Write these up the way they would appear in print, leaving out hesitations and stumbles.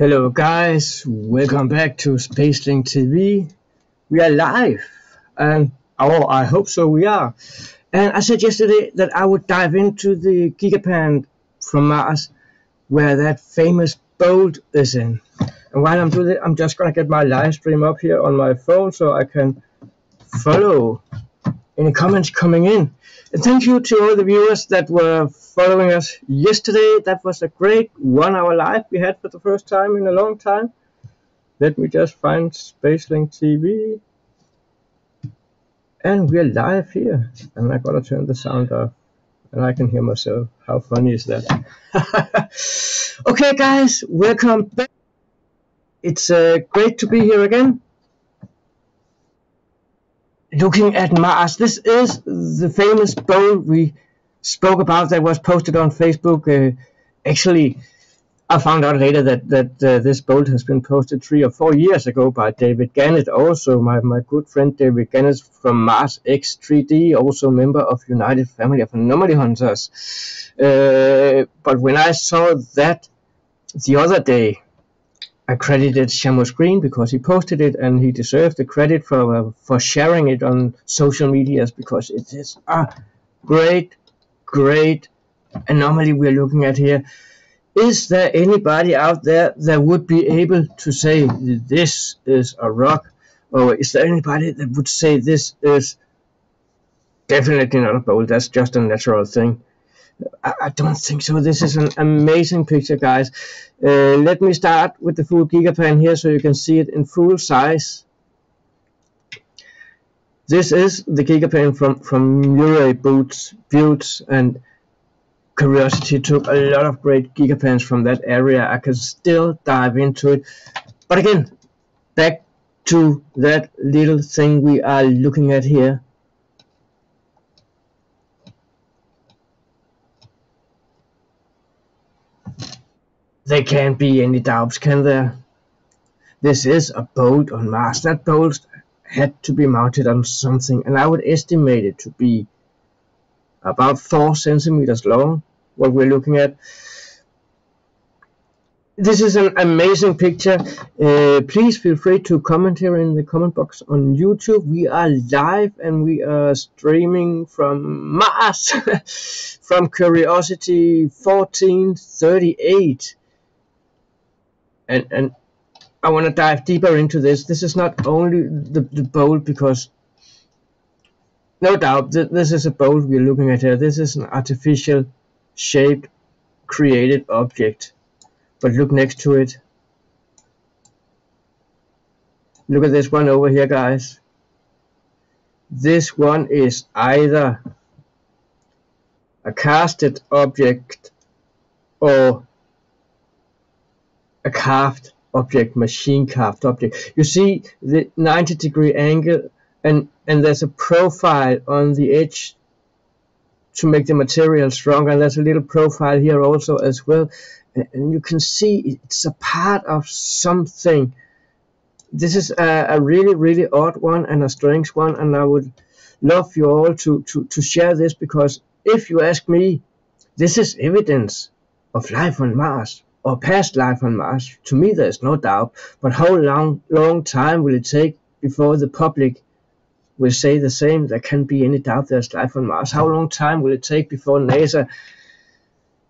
Hello guys, welcome back to SpaceLink TV. We are live, and I hope so we are. And I said yesterday that I would dive into the gigapan from Mars, where that famous bolt is in. And while I'm doing it, I'm just gonna get my live stream up here on my phone so I can follow any comments coming in. And thank you to all the viewers that were following us yesterday. That was a great 1 hour live we had for the first time in a long time. Let me just find SpaceLink TV. And we're live here. And I gotta turn the sound off. And I can hear myself. How funny is that? Okay guys, welcome back. It's great to be here again. Looking at Mars. This is the famous bolt we spoke about that was posted on Facebook. Actually, I found out later that this bolt has been posted 3 or 4 years ago by David Gannett, also my good friend David Gannett from Mars X 3D, also member of United Family of Anomaly Hunters. But when I saw that the other day, I credited Shamus Green because he posted it, and he deserved the credit for sharing it on social medias, because it is a great anomaly we're looking at here. Is there anybody out there that would be able to say this is a rock, or is there anybody that would say this is definitely not a bolt, that's just a natural thing? I don't think so. This is an amazing picture, guys. Let me start with the full gigapan here so you can see it in full size. This is the gigapan from Murray Buttes, and Curiosity took a lot of great gigapans from that area. I can still dive into it. But again, back to that little thing we are looking at here. There can't be any doubts, can there? This is a bolt on Mars. That bolt had to be mounted on something, and I would estimate it to be about 4 centimeters long, what we're looking at. This is an amazing picture. Please feel free to comment here in the comment box on YouTube. We are live and we are streaming from Mars, from Curiosity 1438. And I want to dive deeper into this. This is not only the bolt, because no doubt this is a bolt we're looking at here. This is an artificial shaped created object. But look next to it. Look at this one over here, guys. This one is either a casted object or a carved object, machine carved object. You see the 90-degree angle, and there's a profile on the edge to make the material stronger, and there's a little profile here also as well, and you can see it's a part of something. This is a really odd one and a strange one, and I would love you all to share this, because if you ask me, this is evidence of life on Mars, or past life on Mars. To me, there's no doubt. But how long time will it take before the public will say the same? There can't be any doubt there's life on Mars. How long time will it take before NASA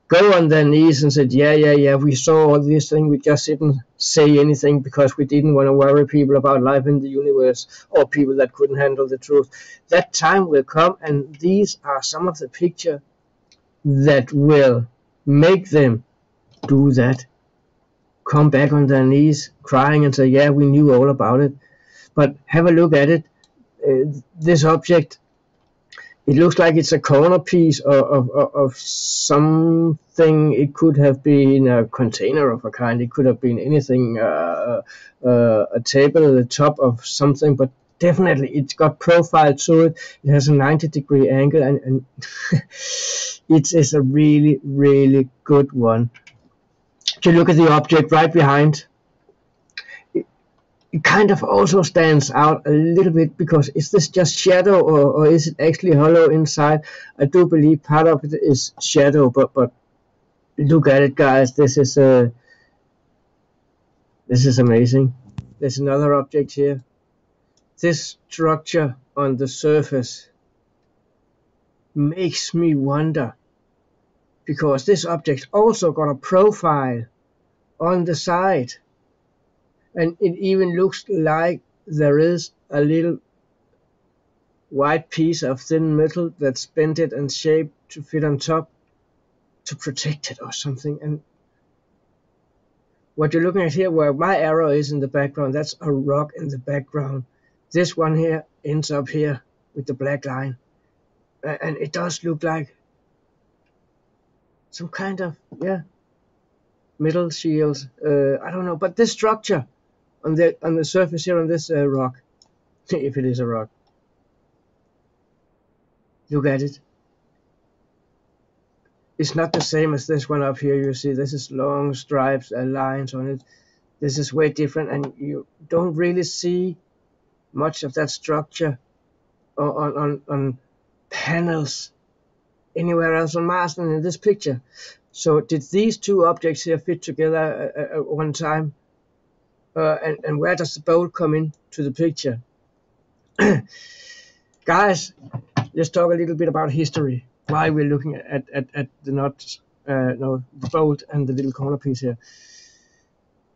go on their knees and said, yeah, we saw all this thing, we just didn't say anything because we didn't want to worry people about life in the universe, or people that couldn't handle the truth? That time will come, and these are some of the pictures that will make them do that. Come back on their knees crying and say, yeah, we knew all about it. But have a look at it. This object, it looks like it's a corner piece of something. It could have been a container of a kind. It could have been anything, a table at the top of something, but definitely it's got profile to it. It has a 90-degree angle, and it is a really good one. If you look at the object right behind, it kind of also stands out a little bit, because is this just shadow, or is it actually hollow inside? I do believe part of it is shadow, but look at it, guys. This is a This is amazing. There's another object here. This structure on the surface makes me wonder, because this object also got a profile on the side, and it even looks like there is a little white piece of thin metal that's bended and shaped to fit on top to protect it or something. And what you're looking at here, where my arrow is in the background, that's a rock in the background. This one here ends up here with the black line, and it does look like some kind of metal shield. I don't know, but this structure on the surface here on this rock, if it is a rock, look at it. It's not the same as this one up here. You see, this is long stripes and lines on it. This is way different, and you don't really see much of that structure on panels anywhere else on Mars than in this picture. So did these two objects here fit together at one time? And where does the bolt come into the picture? Guys, let's talk a little bit about history. Why we're looking at the nuts, no, the bolt and the little corner piece here.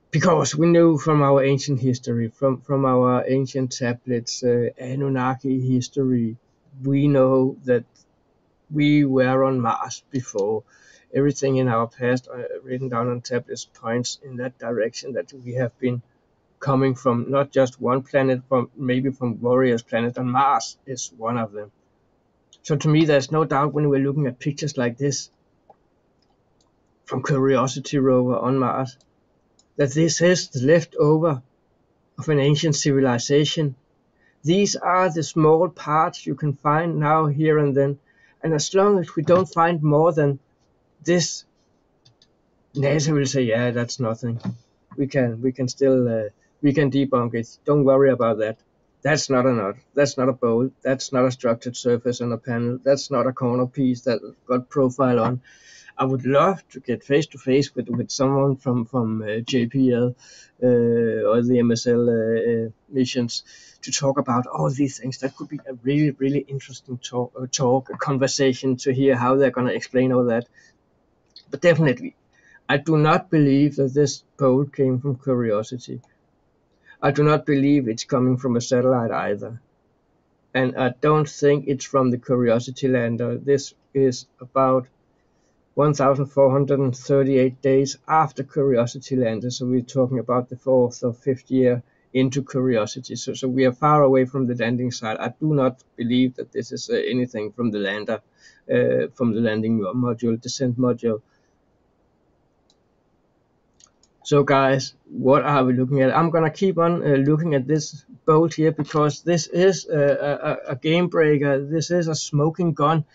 Because we knew from our ancient history, from our ancient tablets, Anunnaki history, we know that we were on Mars before. Everything in our past written down on tablets points in that direction, that we have been coming from not just one planet, maybe from Warrior's planet, and Mars is one of them. So to me, there's no doubt when we're looking at pictures like this from Curiosity rover on Mars, that this is the leftover of an ancient civilization. These are the small parts you can find now, here and then, and as long as we don't find more than this, NASA will say, yeah, that's nothing. We can still we can debunk it. Don't worry about that. That's not a nut. That's not a bolt. That's not a structured surface on a panel. That's not a corner piece that got profile on. I would love to get face to face with someone from JPL or the MSL missions to talk about all these things. That could be a really interesting talk, a conversation, to hear how they're going to explain all that. But definitely, I do not believe that this bolt came from Curiosity. I do not believe it's coming from a satellite either. And I don't think it's from the Curiosity lander. This is about 1,438 days after Curiosity landed. So we're talking about the 4th or 5th year into Curiosity. So we are far away from the landing site. I do not believe that this is anything from the lander, from the landing module, descent module. So guys, what are we looking at? I'm gonna keep on looking at this bolt here, because this is a game breaker. This is a smoking gun,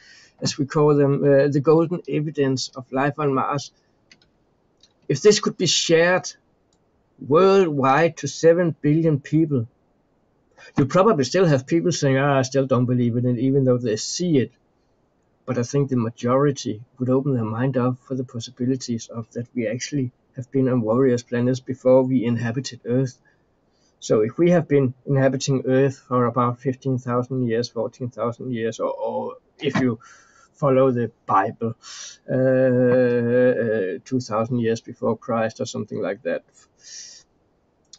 as we call them, the golden evidence of life on Mars. If this could be shared worldwide to 7 billion people, you probably still have people saying, I still don't believe in it, even though they see it. But I think the majority would open their mind up for the possibilities of that we actually have been on Warrior's planets before we inhabited Earth. So if we have been inhabiting Earth for about 15,000 years, 14,000 years, or if you follow the Bible, 2,000 years before Christ or something like that,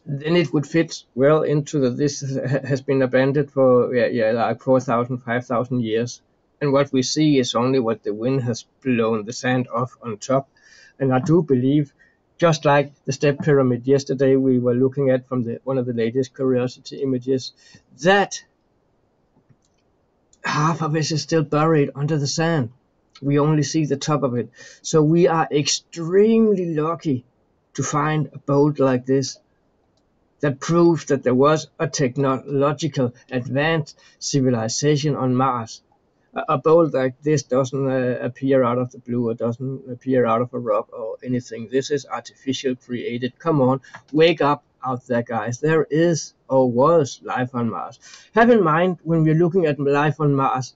then it would fit well into that this has been abandoned for like 4,000, 5,000 years. And what we see is only what the wind has blown the sand off on top. And I do believe, just like the step pyramid yesterday we were looking at from one of the latest Curiosity images, that half of it is still buried under the sand. We only see the top of it. So we are extremely lucky to find a bolt like this that proves that there was a technological advanced civilization on Mars. A bolt like this doesn't appear out of the blue, or doesn't appear out of a rock or anything. This is artificial created. Come on, wake up out there, guys. There is or was life on Mars. Have in mind, when we're looking at life on Mars,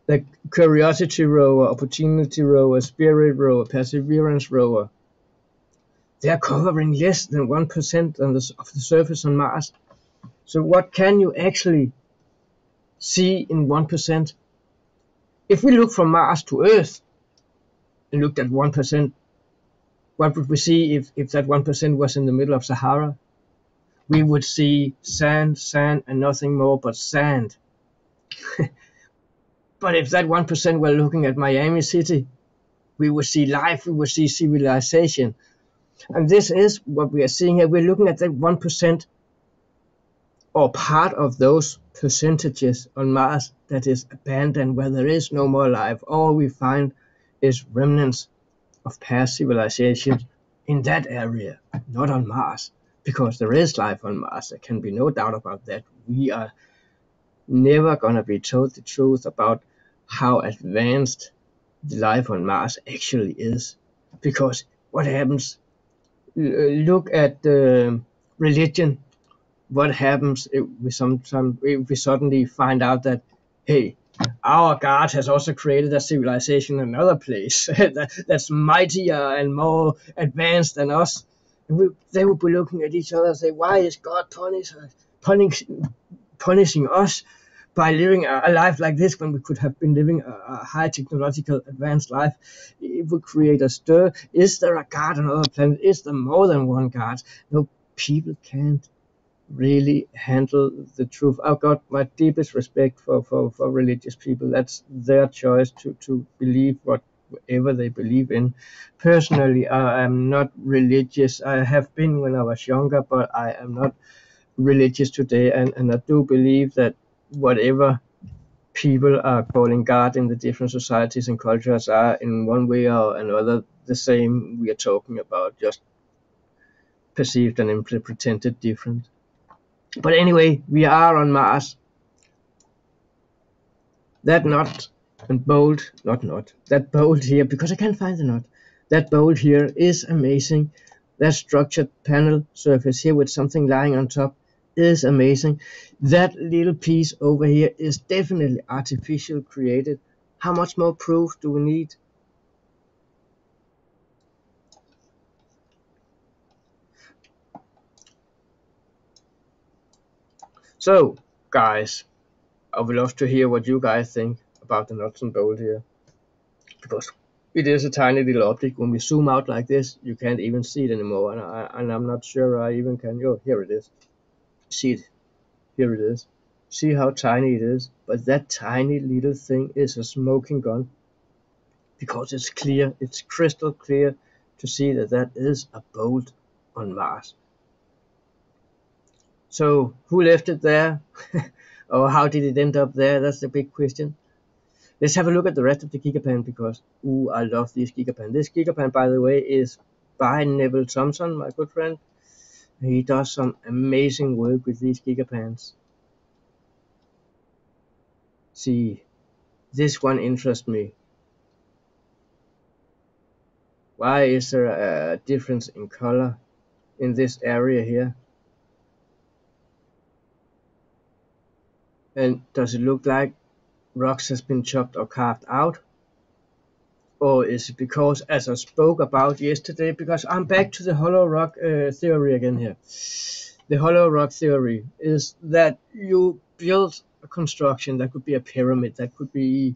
the Curiosity rover, Opportunity rover, Spirit rover, Perseverance rover, they are covering less than 1% of the surface on Mars. So what can you actually see in 1%? If we look from Mars to Earth and looked at 1%, what would we see if that 1% was in the middle of Sahara? We would see sand, sand, and nothing more but sand. But if that 1% were looking at Miami City, we would see life, we would see civilization. And this is what we are seeing here. We're looking at that 1% or part of those percentages on Mars that is abandoned, where there is no more life. All we find is remnants of past civilizations in that area, not on Mars, because there is life on Mars. There can be no doubt about that. We are never going to be told the truth about how advanced the life on Mars actually is, because what happens? Look at religion. What happens if we suddenly find out that, hey, our God has also created a civilization in another place that's mightier and more advanced than us? And they would be looking at each other and say, why is God punishing us by living a life like this when we could have been living a high technological advanced life? It would create a stir. Is there a God on other planet? Is there more than one God? No, people can't really handle the truth. I've got my deepest respect for religious people. That's their choice to believe whatever they believe in. Personally, I am not religious. I have been when I was younger, but I am not religious today, and I do believe that whatever people are calling God in the different societies and cultures are in one way or another the same we are talking about, just perceived and pretended different. But anyway, we are on Mars. That knot and bolt, that bolt here, because I can't find the knot. That bolt here is amazing. That structured panel surface here with something lying on top is amazing. That little piece over here is definitely artificial created. How much more proof do we need? So, guys, I would love to hear what you guys think about the nuts and bolts here, because it is a tiny little object. When we zoom out like this, you can't even see it anymore, and I'm not sure I even can. Oh, here it is. See it? Here it is. See how tiny it is? But that tiny little thing is a smoking gun, because it's clear, it's crystal clear to see that that is a bolt on Mars. So who left it there? Or how did it end up there? That's the big question. Let's have a look at the rest of the gigapan, because I love this gigapan. This gigapan, by the way, is by Neville Thompson, my good friend. He does some amazing work with these gigapans. See, this one interests me. Why is there a difference in color in this area here? And does it look like rocks has been chopped or carved out? Or is it because, as I spoke about yesterday, because I'm back to the hollow rock theory again here. The hollow rock theory is that you build a construction that could be a pyramid, that could be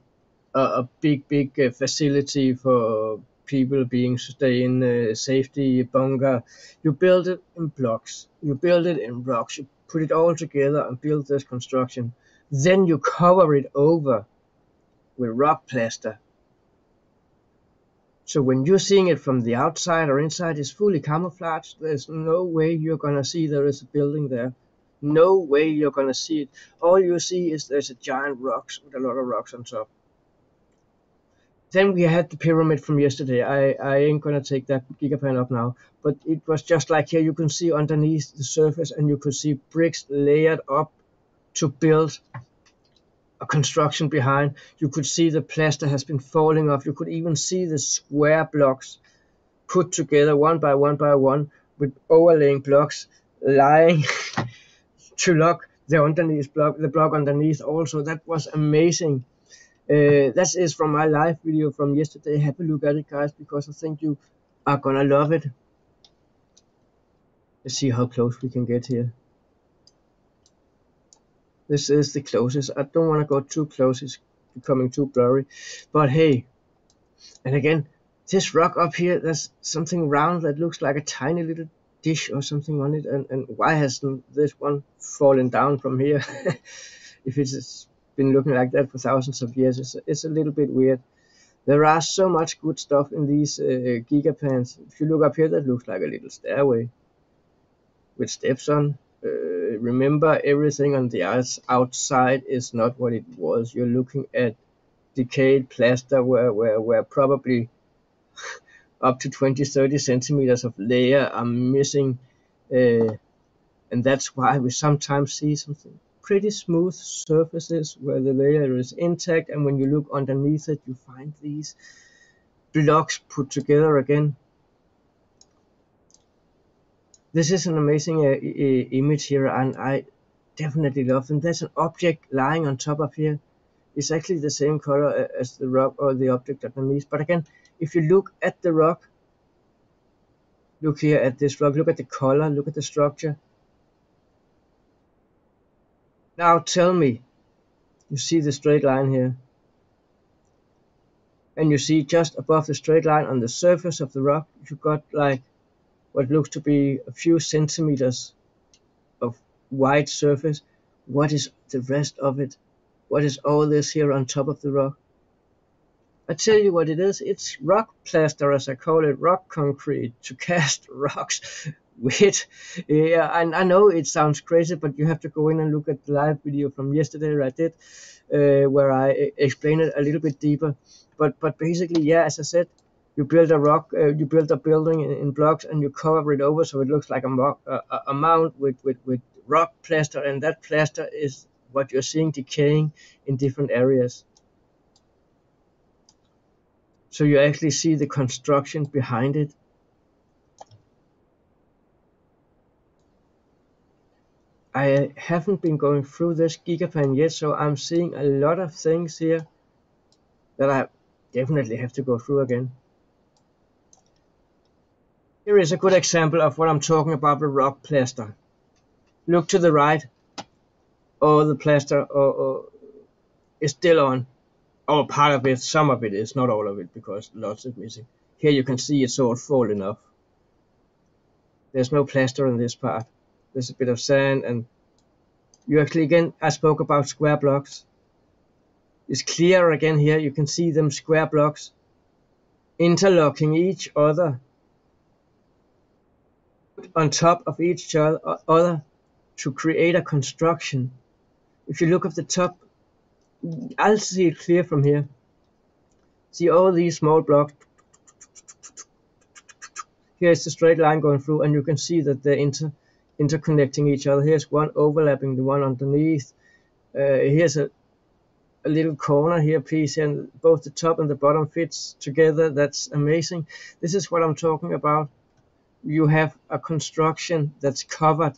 a big facility for people being stay in safety bunker. You build it in blocks, you build it in rocks, you put it all together and build this construction. Then you cover it over with rock plaster. So when you're seeing it from the outside or inside, it's fully camouflaged. There's no way you're gonna see there is a building there. No way you're gonna see it. All you see is there's a giant rocks with a lot of rocks on top. Then we had the pyramid from yesterday. I ain't gonna take that gigapan up now, but it was just like here. You can see underneath the surface, and you could see bricks layered up to build a construction behind. You could see the plaster has been falling off. You could even see the square blocks put together one by one with overlaying blocks lying to lock the block underneath also. That was amazing. That is from my live video from yesterday. Have a look at it, guys, because I think you are gonna love it. Let's see how close we can get here. This is the closest. I don't want to go too close, it's becoming too blurry. But hey, and again, this rock up here, there's something round that looks like a tiny little dish or something on it. And why hasn't this one fallen down from here? If it's been looking like that for thousands of years, it's a little bit weird. There are so much good stuff in these gigapans. If you look up here, that looks like a little stairway with steps on. Remember, everything on the outside is not what it was. You're looking at decayed plaster where probably up to 20-30 centimeters of layer are missing, and that's why we sometimes see something pretty smooth surfaces where the layer is intact, and when you look underneath it, you find these blocks put together again. This is an amazing image here, and I definitely love them. There's an object lying on top of here. It's actually the same color as the rock or the object underneath. But again, if you look at the rock, look here at this rock, look at the color, look at the structure. Now tell me, you see the straight line here, and you see just above the straight line on the surface of the rock, you got like what looks to be a few centimeters of white surface. What is the rest of it? What is all this here on top of the rock? I tell you what it is. It's rock plaster, as I call it, rock concrete to cast rocks with. Yeah, and I know it sounds crazy, but you have to go in and look at the live video from yesterday I did, where I explain it a little bit deeper. But basically, yeah, as I said, you build a rock, you build a building in blocks, and you cover it over so it looks like a mound with rock plaster, and that plaster is what you're seeing decaying in different areas. So you actually see the construction behind it. I haven't been going through this gigapan yet, so I'm seeing a lot of things here that I definitely have to go through again. Here is a good example of what I'm talking about with rock plaster. Look to the right. All the plaster is still on. Or part of it, some of it is, not all of it, because lots is missing. Here you can see it's all fallen off. There's no plaster in this part. There's a bit of sand, and you actually, again, I spoke about square blocks. It's clear again here. You can see them square blocks interlocking each other on top of each other to create a construction. If you look at the top, I'll see it clear from here. See all these small blocks. Here's the straight line going through, and you can see that they're interconnecting each other. Here's one overlapping the one underneath. Here's a little corner here piece, and both the top and the bottom fits together. That's amazing. This is what I'm talking about. You have a construction that's covered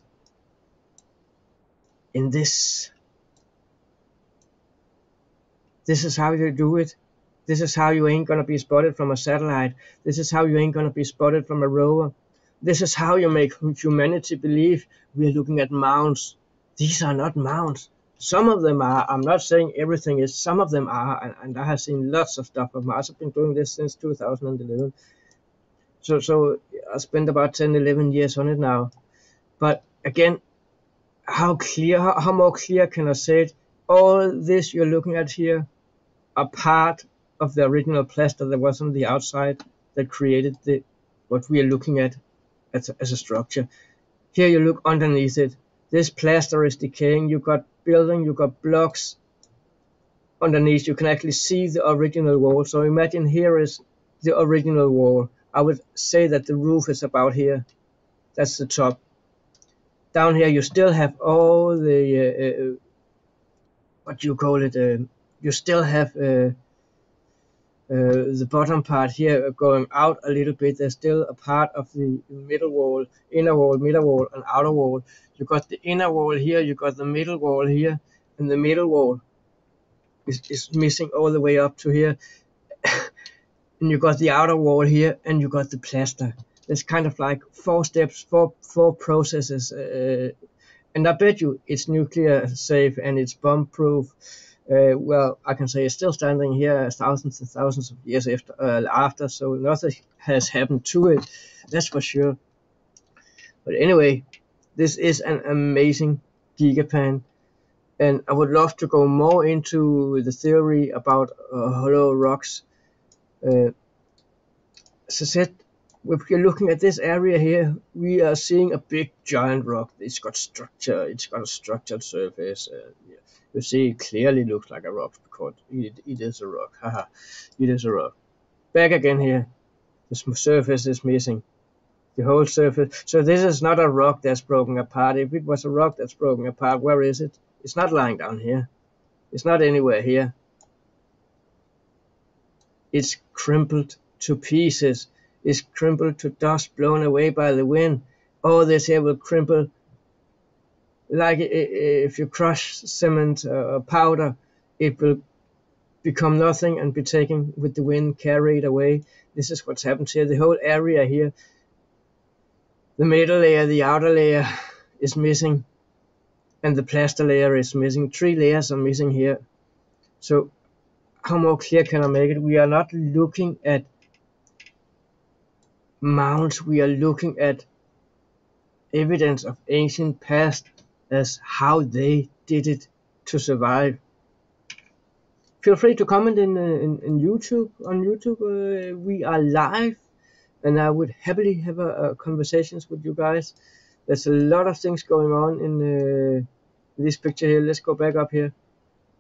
in this. This is how you do it. This is how you ain't gonna be spotted from a satellite. This is how you ain't gonna be spotted from a rover. This is how you make humanity believe we're looking at mounds. These are not mounds. Some of them are. I'm not saying everything is. Some of them are, and I have seen lots of stuff of Mars. I've been doing this since 2011. So I spent about 10-11 years on it now. But again, how more clear can I say it? All this you're looking at here are part of the original plaster that was on the outside that created what we are looking at as a structure. Here you look underneath it. This plaster is decaying. You got building, you got blocks underneath. You can actually see the original wall. So imagine here is the original wall. I would say that the roof is about here. That's the top. Down here you still have all the what you call it. You still have the bottom part here going out a little bit. There's still a part of the middle wall, inner wall, middle wall, and outer wall. You got the inner wall here, you got the middle wall here, and the middle wall is missing all the way up to here. And you got the outer wall here, and you got the plaster. There's kind of like 4 steps, four processes, and I bet you it's nuclear safe and it's bomb proof. Well, I can say it's still standing here thousands and thousands of years after, so nothing has happened to it, that's for sure. But anyway, this is an amazing gigapan, and I would love to go more into the theory about hollow rocks. As I said, if you're looking at this area here, we are seeing a big giant rock. It's got structure, it's got a structured surface. You see, it clearly looks like a rock because it is a rock. Haha, it is a rock. Back again here, the surface is missing. The whole surface. So this is not a rock that's broken apart. If it was a rock that's broken apart, where is it? It's not lying down here. It's not anywhere here. It's crumpled to pieces. It's crumpled to dust blown away by the wind. All this here will crumple like if you crush cement or powder, it will become nothing and be taken with the wind, carried away. This is what's happened here. The whole area here, the middle layer, the outer layer is missing, and the plaster layer is missing. 3 layers are missing here. So how more clear can I make it? We are not looking at mounds, we are looking at evidence of ancient past as how they did it to survive. Feel free to comment in YouTube. On YouTube, we are live, and I would happily have a conversations with you guys. There's a lot of things going on in this picture here. Let's go back up here,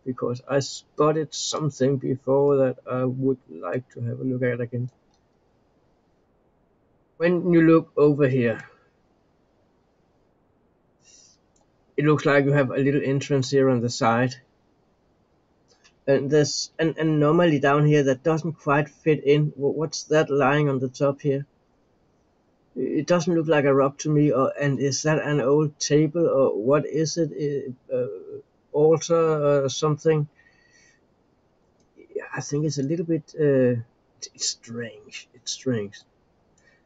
because I spotted something before that I would like to have a look at again. When you look over here, it looks like you have a little entrance here on the side, and there's an anomaly down here that doesn't quite fit in. What's that lying on the top here? It doesn't look like a rock to me. And is that an old table, or what is it? Altar or something? I think it's a little bit it's strange. It's strange.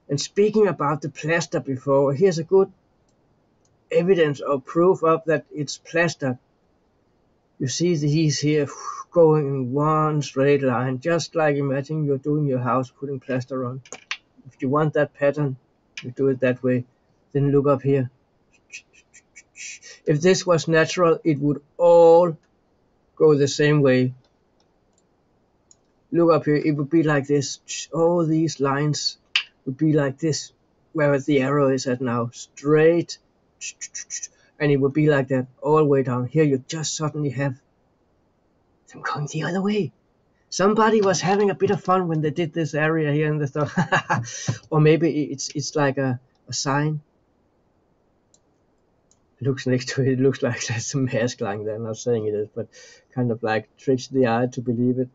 And speaking about the plaster before, here's a good evidence or proof of that it's plaster. You see these here going in one straight line, just like imagine you're doing your house, putting plaster on. If you want that pattern, you do it that way. Then look up here. If this was natural, it would all go the same way. Look up here, it would be like this. All these lines would be like this, where the arrow is at now, straight, and it would be like that all the way down. Here you just suddenly have them going the other way. Somebody was having a bit of fun when they did this area here, and they thought, or maybe it's like a sign. Looks next to it, looks like there's a mask lying there. I'm not saying it is, but kind of like tricks the eye to believe it.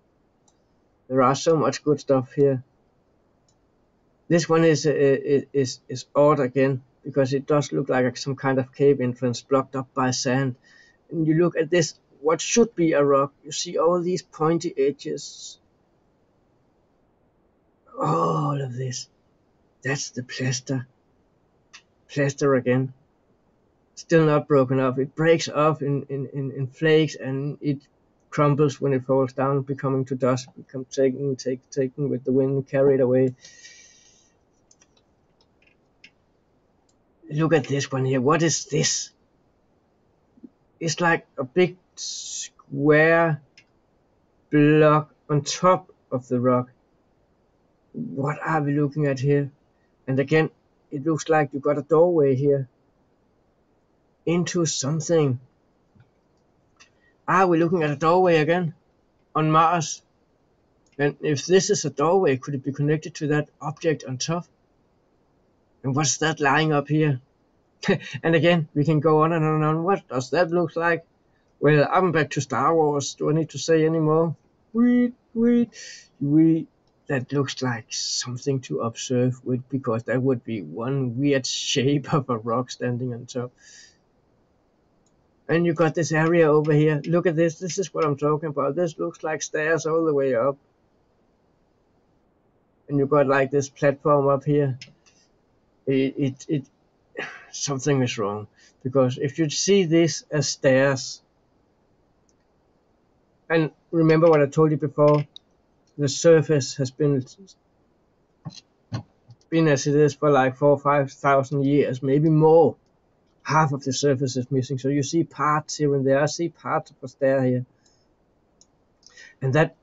There are so much good stuff here. This one is odd again, because it does look like some kind of cave entrance blocked up by sand. And you look at this, what should be a rock, you see all these pointy edges. All of this. That's the plaster. Plaster again. Still not broken off. It breaks off in flakes, and it crumbles when it falls down, becoming to dust, become taken with the wind, carried away. Look at this one here. What is this? It's like a big square block on top of the rock. What are we looking at here? And again, it looks like you got a doorway here into something. Are we looking at a doorway again on Mars? And if this is a doorway, could it be connected to that object on top? And what's that lying up here? And again, we can go on and on and on. What does that look like? Well, I'm back to Star Wars. Do I need to say any more? That looks like something to observe with, because that would be one weird shape of a rock standing on top. And you got this area over here. Look at this. This is what I'm talking about. This looks like stairs all the way up. And you got like this platform up here. it something is wrong, because if you see this as stairs, and remember what I told you before, the surface has been as it is for like 4,000 or 5,000 years, maybe more. Half of the surface is missing, so you see parts here and there. I see parts of a stair here, and that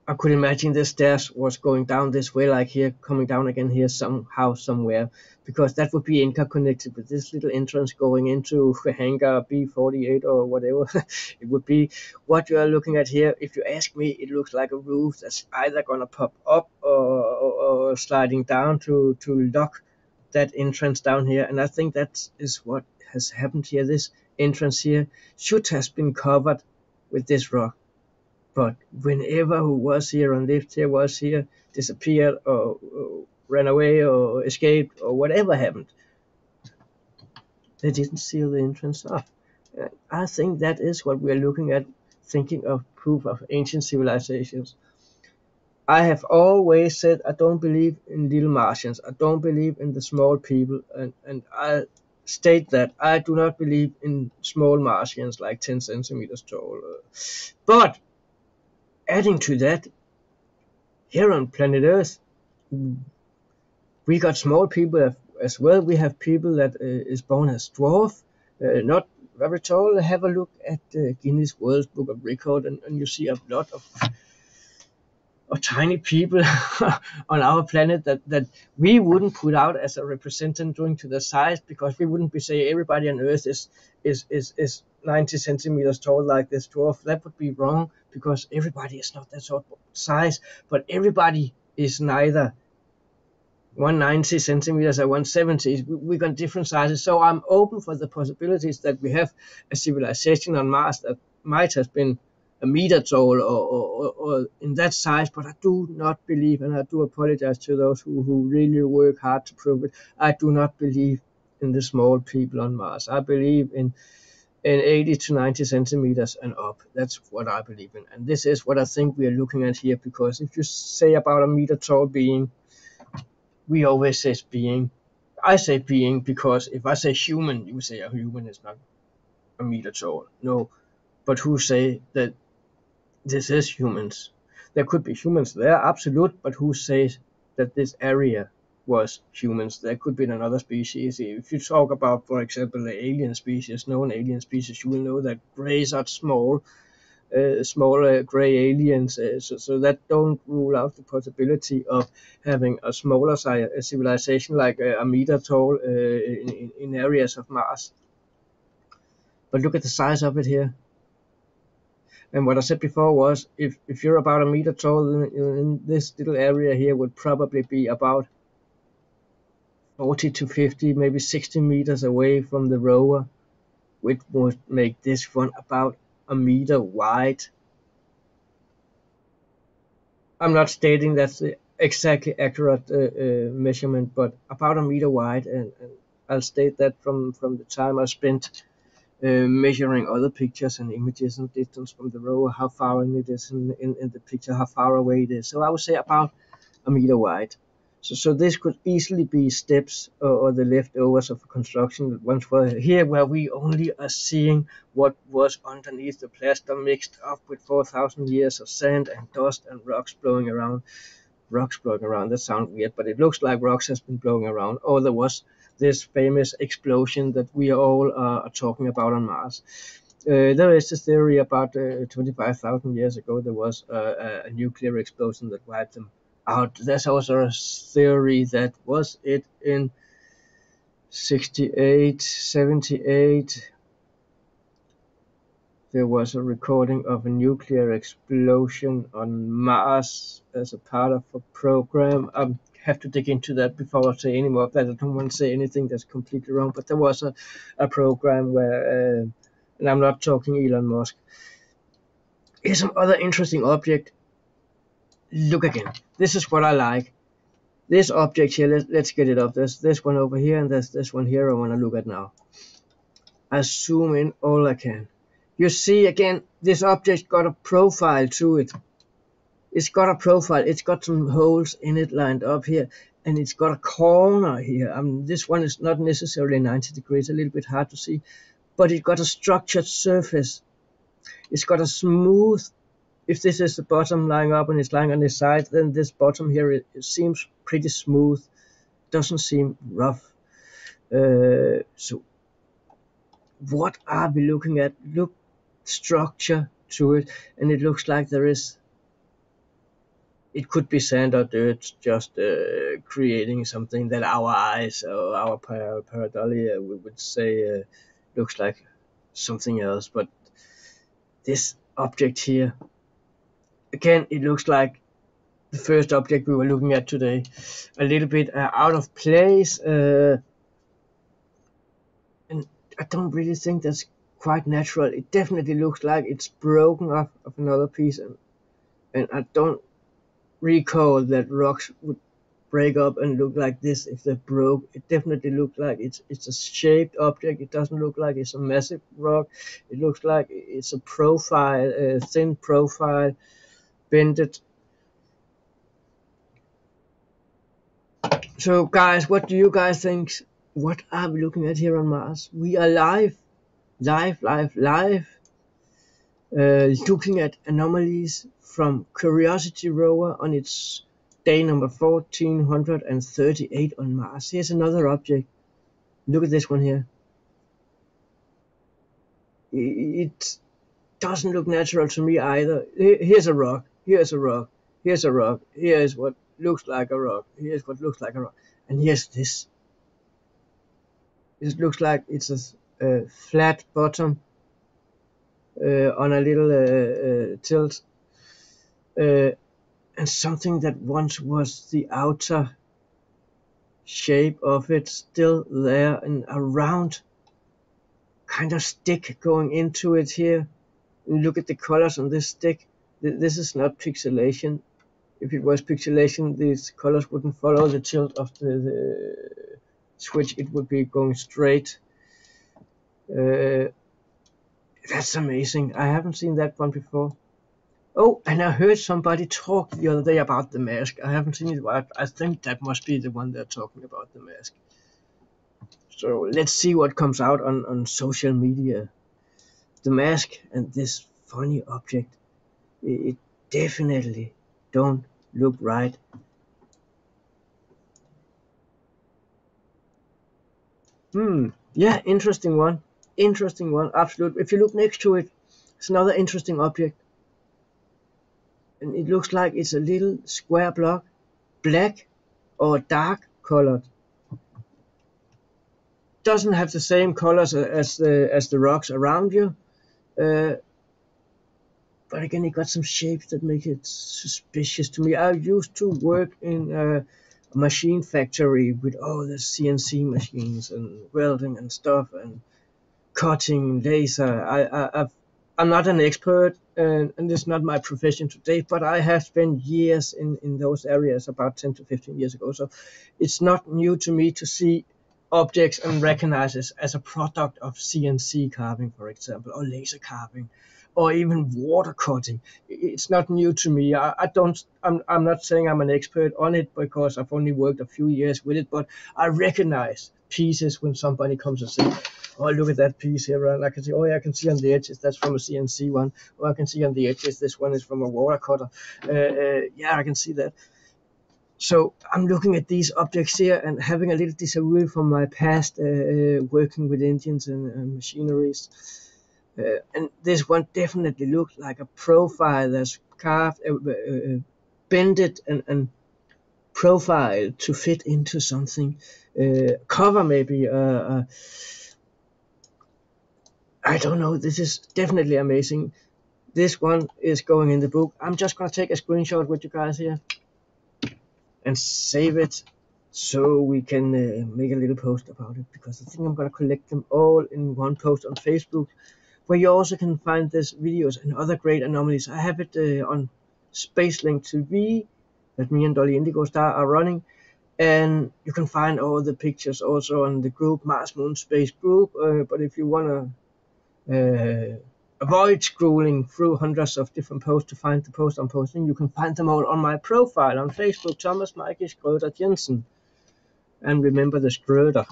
I could imagine the stairs was going down this way, like here, coming down again here somehow, somewhere, because that would be interconnected with this little entrance going into hangar B48 or whatever. It would be what you are looking at here. If you ask me, it looks like a roof that's either going to pop up or sliding down to lock that entrance down here. And I think that is what has happened here. This entrance here should have been covered with this rock. But whenever who was here and lived here was here, disappeared or ran away or escaped or whatever happened, they didn't seal the entrance off. I think that is what we're looking at, thinking of proof of ancient civilizations. I have always said I don't believe in little Martians. I don't believe in the small people, and I state that I do not believe in small Martians like 10 centimeters tall. But adding to that, here on planet Earth, we got small people as well. We have people that is born as dwarf, not very tall. Have a look at Guinness World Book of Record, and you see a lot of tiny people on our planet that we wouldn't put out as a representative due to the size, because we wouldn't be saying everybody on Earth is 90 centimeters tall like this dwarf. That would be wrong, because everybody is not that sort of size, but everybody is neither 190 centimeters or 170. We got different sizes, so I'm open for the possibilities that we have a civilization on Mars that might have been a meter tall or in that size, but I do not believe, and I do apologize to those who really work hard to prove it, I do not believe in the small people on Mars. I believe in 80 to 90 centimeters and up. That's what I believe in, and this is what I think we are looking at here, because if you say about a meter tall being, we always say being. I say being because if I say human, you say a human is not a meter tall. No, but who say that this is humans? There could be humans there, absolute, but who says that this area was humans? There could be another species. If you talk about, for example, the alien species, known alien species, you will know that greys are small, smaller gray aliens, so that don't rule out the possibility of having a smaller civilization like a meter tall in areas of Mars. But look at the size of it here. And what I said before was, if you're about a meter tall, then this little area here would probably be about 40 to 50, maybe 60 meters away from the rover, which would make this one about a meter wide. I'm not stating that's the exactly accurate measurement, but about a meter wide, and I'll state that from the time I spent measuring other pictures and images and distance from the rover, how far in it is in the picture, how far away it is. So I would say about a meter wide. So this could easily be steps or the leftovers of construction that once were here, where we only are seeing what was underneath the plaster, mixed up with 4,000 years of sand and dust and rocks blowing around. Rocks blowing around, that sounds weird, but it looks like rocks has been blowing around, or there was this famous explosion that we all are talking about on Mars. There is a theory about 25,000 years ago there was a nuclear explosion that wiped them out. There's also a theory that was it in 68, 78, there was a recording of a nuclear explosion on Mars as a part of a program. I have to dig into that before I say any more of that. I don't want to say anything that's completely wrong, but there was a program where, and I'm not talking Elon Musk. Here's some other interesting object. Look again. This is what I like. This object here, let's get it up. There's this one over here, and there's this one here I want to look at now. I zoom in all I can. You see again, this object got a profile to it. It's got a profile. It's got some holes in it lined up here. and it's got a corner here. This one is not necessarily 90 degrees, a little bit hard to see, but it got a structured surface. It's got a smooth, if this is the bottom lying up and it's lying on the side, then this bottom here, it seems pretty smooth, doesn't seem rough. So what are we looking at? Look, structure to it, and it looks like there is, it could be sand or dirt, just creating something that our eyes or our pareidolia would say looks like something else. But this object here, again, it looks like the first object we were looking at today, a little bit out of place, and I don't really think that's quite natural. It definitely looks like it's broken off of another piece, and I don't recall that rocks would break up and look like this if they broke. It definitely looks like it's a shaped object. It doesn't look like it's a massive rock. It looks like it's a profile, a thin profile, bended. So guys, what do you guys think? What are we looking at here on Mars? We are live, looking at anomalies from Curiosity rover on its day number 1438 on Mars. Here's another object. Look at this one here. It doesn't look natural to me either. Here's a rock. Here's a rock. Here's a rock. Here's what looks like a rock. Here's what looks like a rock. And here's this. It looks like it's a flat bottom on a little tilt. And something that once was the outer shape of it still there, and a round kind of stick going into it here. And look at the colors on this stick. This is not pixelation. If it was pixelation, these colors wouldn't follow the tilt of the switch. It would be going straight. That's amazing. I haven't seen that one before. Oh, and I heard somebody talk the other day about the mask. I haven't seen it, but I think that must be the one they're talking about, the mask. So let's see what comes out on social media. The mask and this funny object, it definitely don't look right. Yeah, interesting one. Interesting one, absolutely. If you look next to it, it's another interesting object. And it looks like it's a little square block, black or dark colored. Doesn't have the same colors as the rocks around you. But again, it got some shapes that make it suspicious to me. I used to work in a machine factory with all the CNC machines and welding and stuff and cutting, laser. I'm not an expert, and it's not my profession today, but I have spent years in those areas, about 10 to 15 years ago. So it's not new to me to see objects and recognize it as a product of CNC carving, for example, or laser carving, or even water cutting. It's not new to me. I'm not saying I'm an expert on it because I've only worked a few years with it, but I recognize pieces when somebody comes and says, oh, look at that piece here, and I can see, oh yeah, I can see on the edges that's from a CNC one, or I can see on the edges this one is from a water cutter. Yeah, I can see that. So I'm looking at these objects here and having a little disavowal from my past working with engines and machineries. And this one definitely looks like a profile that's carved, bended and profiled to fit into something. Cover maybe. I don't know. This is definitely amazing. This one is going in the book. I'm just going to take a screenshot with you guys here and save it so we can make a little post about it, because I think I'm going to collect them all in one post on Facebook, where you also can find these videos and other great anomalies. I have it on SpaceLink Tv that me and Dolly Indigo Star are running, and you can find all the pictures also on the group, Marsmoonspace group. But if you want to avoid scrolling through hundreds of different posts to find the post I'm posting. You can find them all on my profile on Facebook, Thomas Mikey Schröder Jensen. And remember the Schröder.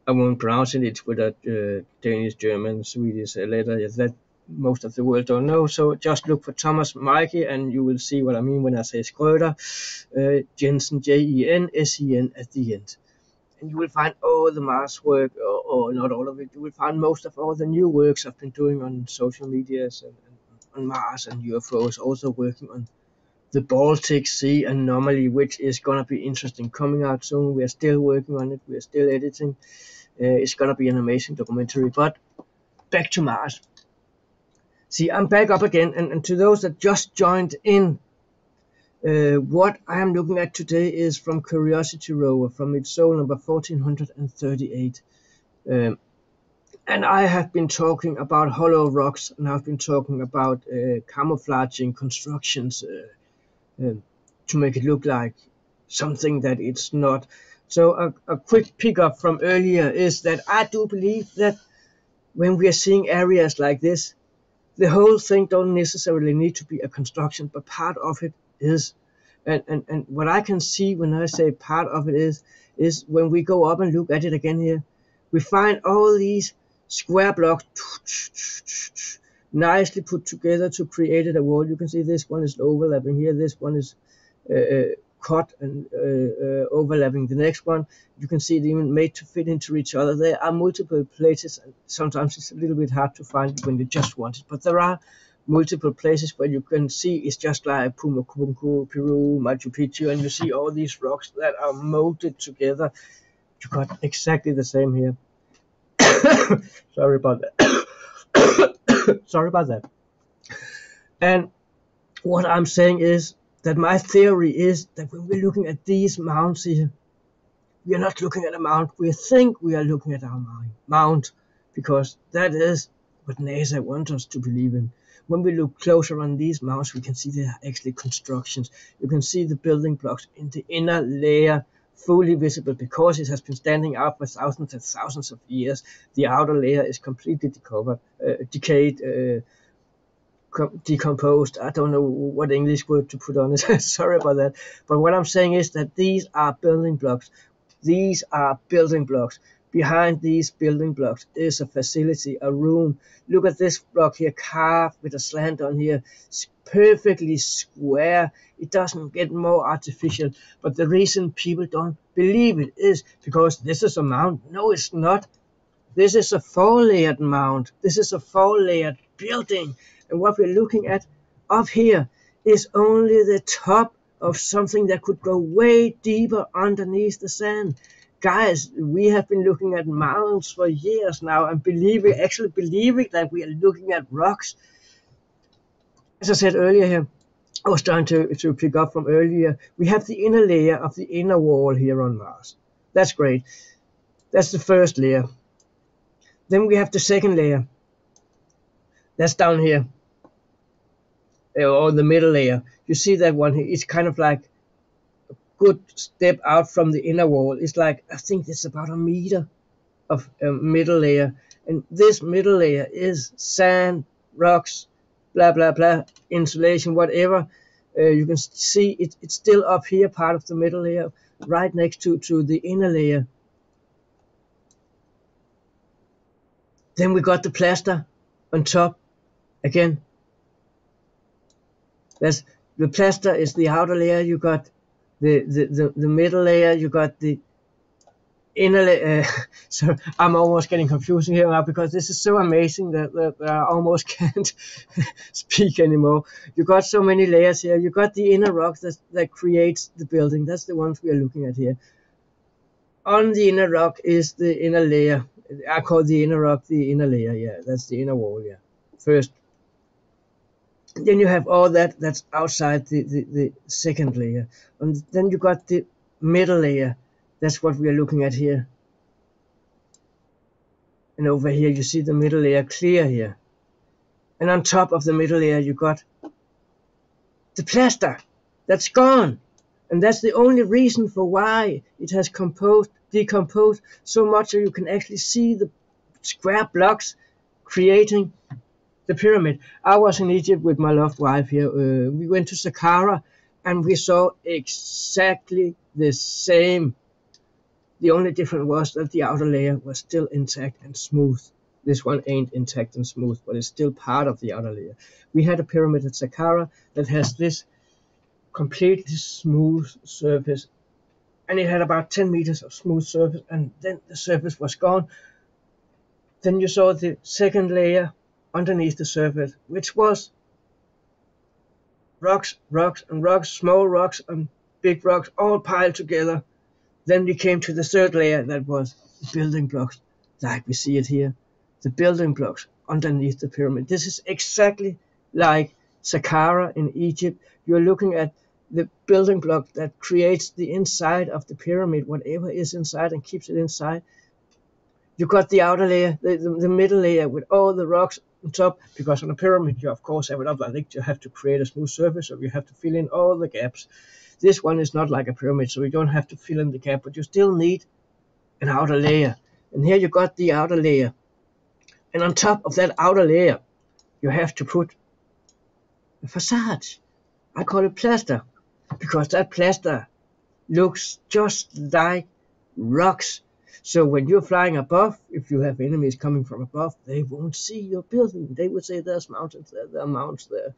I won't pronounce it with a Danish, German, Swedish letter that most of the world don't know. So just look for Thomas Mikey and you will see what I mean when I say Schröder. Jensen, Jensen at the end. And you will find all the Mars work, or not all of it. You will find most of all the new works I've been doing on social medias and on Mars and UFOs. Also working on the Baltic Sea anomaly, which is gonna be interesting, coming out soon. We are still working on it. We are still editing. It's gonna be an amazing documentary. But back to Mars. See, I'm back up again, and to those that just joined in. What I am looking at today is from Curiosity rover, from its soul number 1438. And I have been talking about hollow rocks, and I've been talking about camouflaging constructions to make it look like something that it's not. So a quick pickup from earlier is that I do believe that when we are seeing areas like this, the whole thing don't necessarily need to be a construction, but part of it is. And what I can see when I say part of it is when we go up and look at it again here, we find all these square blocks nicely put together to create a wall. You can see this one is overlapping here, this one is cut and overlapping the next one. You can see it even made to fit into each other. There are multiple places, and sometimes it's a little bit hard to find when you just want it, but there are multiple places where you can see it's just like Pumapunku, Peru, Machu Picchu, and you see all these rocks that are molded together. You got exactly the same here. Sorry about that. Sorry about that. And what I'm saying is that my theory is that when we're looking at these mounds here, we are not looking at a mount. We think we are looking at our mount because that is what NASA wants us to believe in. When we look closer on these mounts, we can see they are actually constructions. You can see the building blocks in the inner layer fully visible because it has been standing out for thousands and thousands of years. The outer layer is completely decayed, decomposed. I don't know what English word to put on it. Sorry about that. But what I'm saying is that these are building blocks. These are building blocks. Behind these building blocks is a facility, a room. Look at this block here, carved with a slant on here. It's perfectly square. It doesn't get more artificial. But the reason people don't believe it is because this is a mound. No, it's not. This is a 4-layered mound. This is a 4-layered building. And what we're looking at up here is only the top of something that could go way deeper underneath the sand. Guys, we have been looking at mounds for years now and actually believing that we are looking at rocks. As I said earlier here, I was trying to pick up from earlier, we have the inner layer of the inner wall here on Mars. That's great. That's the first layer. Then we have the second layer. That's down here. Or the middle layer. You see that one here? It's kind of like good step out from the inner wall. It's like, I think it's about a meter of middle layer, and this middle layer is sand, rocks, blah blah blah, insulation, whatever. You can see it's still up here, part of the middle layer, right next to the inner layer. Then we got the plaster on top again. That's the plaster is the outer layer. You got the middle layer, you got the inner layer. So I'm almost getting confusing here now because this is so amazing that I almost can't speak anymore. You got so many layers here. You got the inner rock that creates the building. That's the ones we are looking at here. On the inner rock is the inner layer. I call the inner rock the inner layer. Yeah, that's the inner wall. Yeah, first. Then you have all that's outside the second layer, and then you got the middle layer. That's what we are looking at here. And over here you see the middle layer clear here, and on top of the middle layer you got the plaster that's gone, and that's the only reason for why it has decomposed so much, so you can actually see the square blocks creating the pyramid. I was in Egypt with my loved wife here. We went to Saqqara and we saw exactly the same. The only difference was that the outer layer was still intact and smooth. This one ain't intact and smooth, but it's still part of the outer layer. We had a pyramid at Saqqara that has this completely smooth surface, and it had about 10 meters of smooth surface, and then the surface was gone. Then you saw the second layer underneath the surface, which was rocks, rocks, and rocks, small rocks and big rocks, all piled together. Then we came to the third layer that was building blocks, like we see it here. The building blocks underneath the pyramid. This is exactly like Saqqara in Egypt. You're looking at the building block that creates the inside of the pyramid, whatever is inside and keeps it inside. You got the outer layer, the middle layer with all the rocks on top, because on a pyramid you of course have it up like this. You have to create a smooth surface, so you have to fill in all the gaps. This one is not like a pyramid, so you don't have to fill in the gap, but you still need an outer layer. And here you got the outer layer. And on top of that outer layer, you have to put a facade. I call it plaster, because that plaster looks just like rocks. So when you're flying above, if you have enemies coming from above, they won't see your building. They would say there's mountains there, there are mountains there.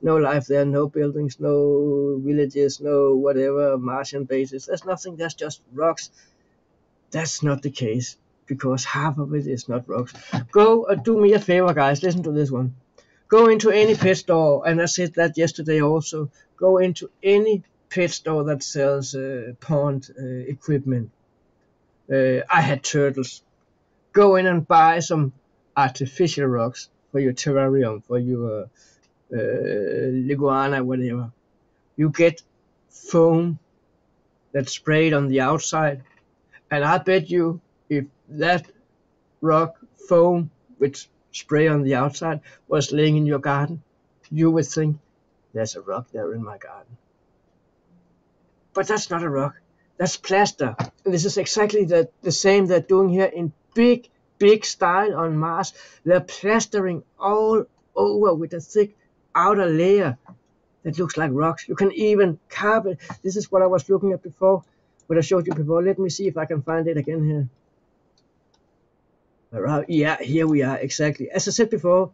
No life there, no buildings, no villages, no whatever, Martian bases. There's nothing, there's just rocks. That's not the case, because half of it is not rocks. Go do me a favor, guys, listen to this one. Go into any pet store, and I said that yesterday also. Go into any pet store that sells pond equipment. I had turtles. Go in and buy some artificial rocks for your terrarium, for your iguana, whatever. You get foam that's sprayed on the outside, and I bet you if that rock foam with spray on the outside was laying in your garden, you would think there's a rock there in my garden. But that's not a rock. That's plaster. And this is exactly the same they're doing here in big style on Mars. They're plastering all over with a thick outer layer that looks like rocks. You can even carve it. This is what I was looking at before, what I showed you before. Let me see if I can find it again here. Yeah, here we are, exactly. As I said before,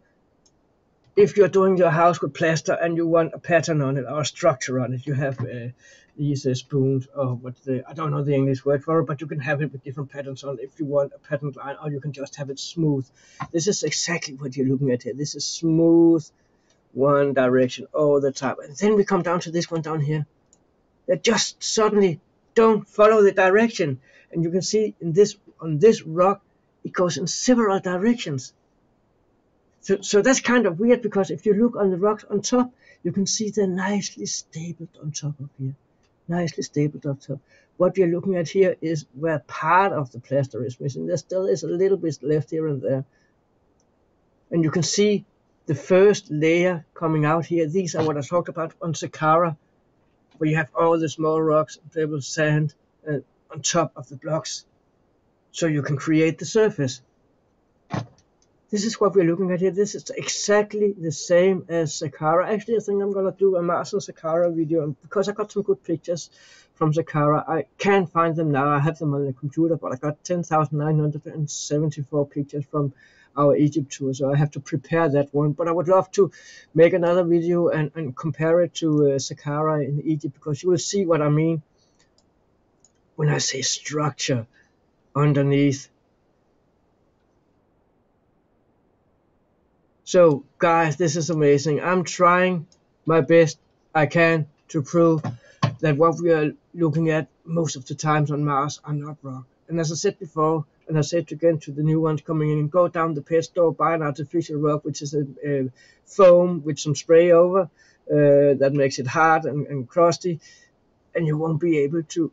if you're doing your house with plaster and you want a pattern on it or a structure on it, you have these spoons, or I don't know the English word for it, but you can have it with different patterns on it if you want a pattern line, or you can just have it smooth. This is exactly what you're looking at here. This is smooth, one direction all the time. And then we come down to this one down here. They just suddenly don't follow the direction. And you can see on this rock, it goes in several directions. So that's kind of weird, because if you look on the rocks on top, you can see they're nicely stapled on top of here. Nicely stapled on top. What we're looking at here is where part of the plaster is missing. There still is a little bit left here and there. And you can see the first layer coming out here. These are what I talked about on Saqqara, where you have all the small rocks, pebbles, sand on top of the blocks, so you can create the surface. This is what we're looking at here. This is exactly the same as Saqqara. Actually, I think I'm going to do a Mars and Saqqara video, because I got some good pictures from Saqqara. I can't find them now. I have them on the computer, but I got 10,974 pictures from our Egypt tour, so I have to prepare that one. But I would love to make another video and compare it to Saqqara in Egypt, because you will see what I mean when I say structure underneath. So guys, this is amazing. I'm trying my best I can to prove that what we are looking at most of the times on Mars are not rock. And as I said before, and I said again to the new ones coming in, go down the pet store, buy an artificial rock, which is a foam with some spray over that makes it hard and crusty, and you won't be able to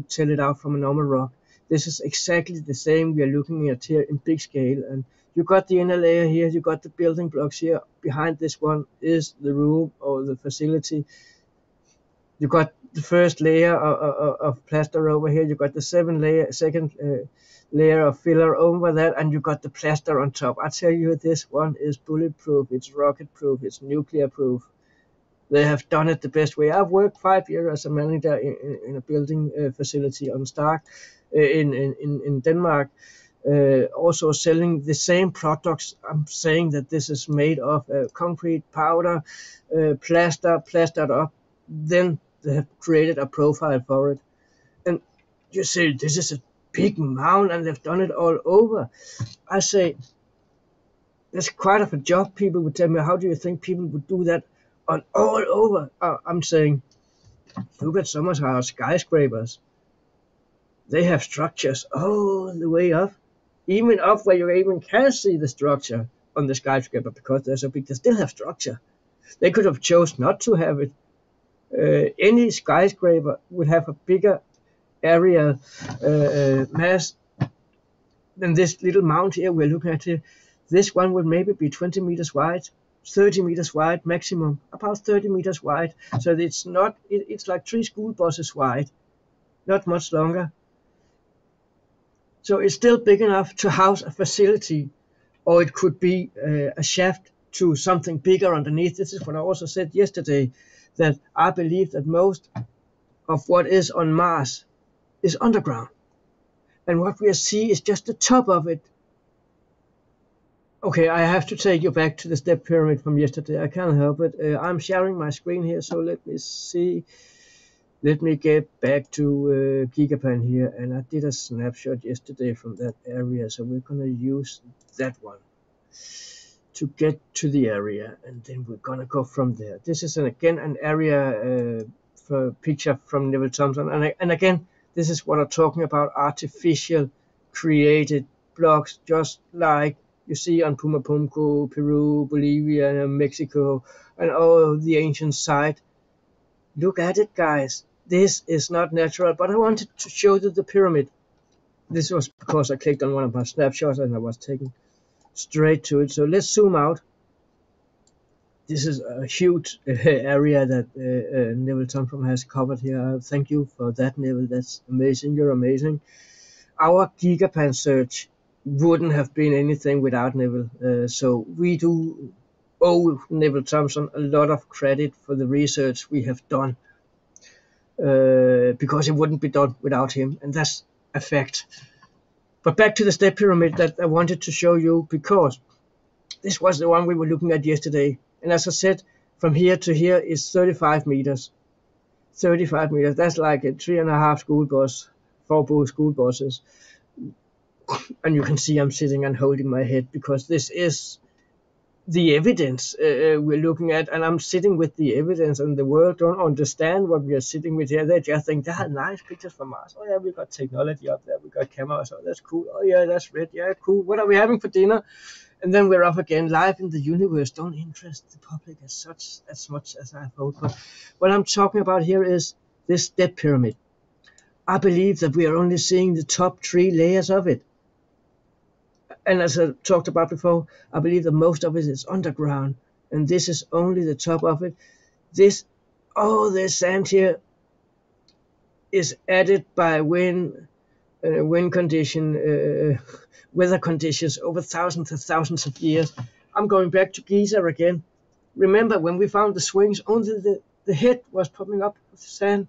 tell it out from a normal rock. This is exactly the same we are looking at here in big scale. And you got the inner layer here, you got the building blocks here. Behind this one is the room or the facility. You got the first layer of plaster over here. You got the second layer of filler over that, and you got the plaster on top. I tell you, this one is bulletproof. It's rocket proof. It's nuclear proof. They have done it the best way. I've worked 5 years as a manager in a building facility on Stark in Denmark, also selling the same products. I'm saying that this is made of concrete powder, plastered up. Then they have created a profile for it. And you say, this is a big mound and they've done it all over. I say, that's quite of a job. People would tell me, how do you think people would do that on all over? I'm saying, look at some of our skyscrapers. They have structures all the way up, even up where you even can see the structure on the skyscraper, because they're so big. They still have structure. They could have chose not to have it. Any skyscraper would have a bigger area mass than this little mound here we're looking at here. This one would maybe be 20 meters wide, 30 meters wide maximum, about 30 meters wide. So it's not, it's like 3 school buses wide, not much longer. So it's still big enough to house a facility, or it could be a shaft to something bigger underneath. This is what I also said yesterday, that I believe that most of what is on Mars is underground. And what we see is just the top of it. Okay, I have to take you back to the step pyramid from yesterday. I can't help it. I'm sharing my screen here, so let me see. Let me get back to Gigapan here, and I did a snapshot yesterday from that area, so we're going to use that one to get to the area, and then we're going to go from there. This is again an area for picture from Neville Thompson, and again, this is what I'm talking about, artificial created blocks, just like you see on Pumapunku, Peru, Bolivia, Mexico, and all the ancient site. Look at it, guys. This is not natural, but I wanted to show you the pyramid. This was because I clicked on one of my snapshots and I was taken straight to it. So let's zoom out. This is a huge area that Neville Thompson has covered here. Thank you for that, Neville. That's amazing. You're amazing. Our Gigapan search wouldn't have been anything without Neville. So we do owe Neville Thompson a lot of credit for the research we have done. Because it wouldn't be done without him, and that's a fact. But back to the step pyramid that I wanted to show you, because this was the one we were looking at yesterday, and as I said, from here to here is 35 meters. 35 meters, that's like a 3.5 school bus, 4 school buses. And you can see I'm sitting and holding my head, because this is the evidence we're looking at, and I'm sitting with the evidence, and the world don't understand what we are sitting with here. They just think, that nice pictures from Mars. Oh yeah, we got technology up there, we got cameras, oh that's cool, oh yeah, that's red, yeah, cool, what are we having for dinner? And then we're off again. Life in the universe don't interest the public as much as I thought. But what I'm talking about here is this step pyramid. I believe that we are only seeing the top 3 layers of it. And as I talked about before, I believe that most of it is underground, and this is only the top of it. This sand here is added by wind condition, weather conditions over thousands and thousands of years. I'm going back to Giza again. Remember when we found the swings, only the head was popping up with sand.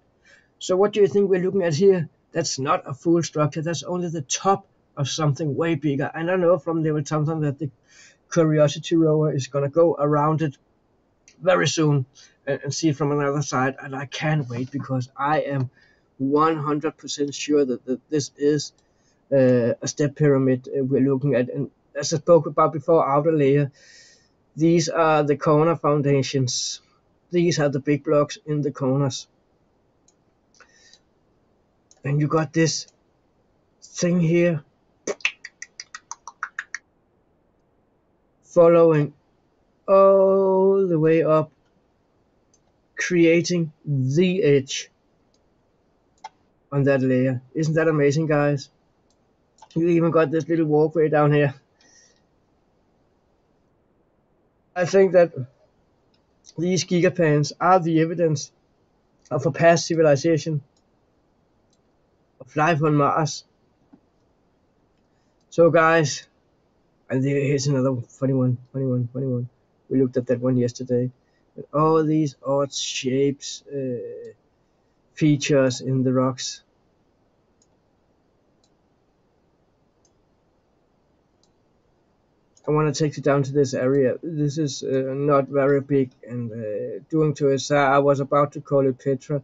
So what do you think we're looking at here? That's not a full structure. That's only the top of something way bigger. And I know from Neville Thompson that the Curiosity rover is going to go around it very soon and see it from another side. And I can't wait, because I am 100% sure that this is a step pyramid we're looking at. And as I spoke about before, outer layer, these are the corner foundations. These are the big blocks in the corners. And you got this thing here following all the way up, creating the edge on that layer. Isn't that amazing, guys? You even got this little walkway down here. I think that these gigapans are the evidence of a past civilization of life on Mars. So guys, and here's another funny one. We looked at that one yesterday. And all these odd shapes, features in the rocks. I want to take you down to this area. This is not very big, and doing to it, I was about to call it Petra,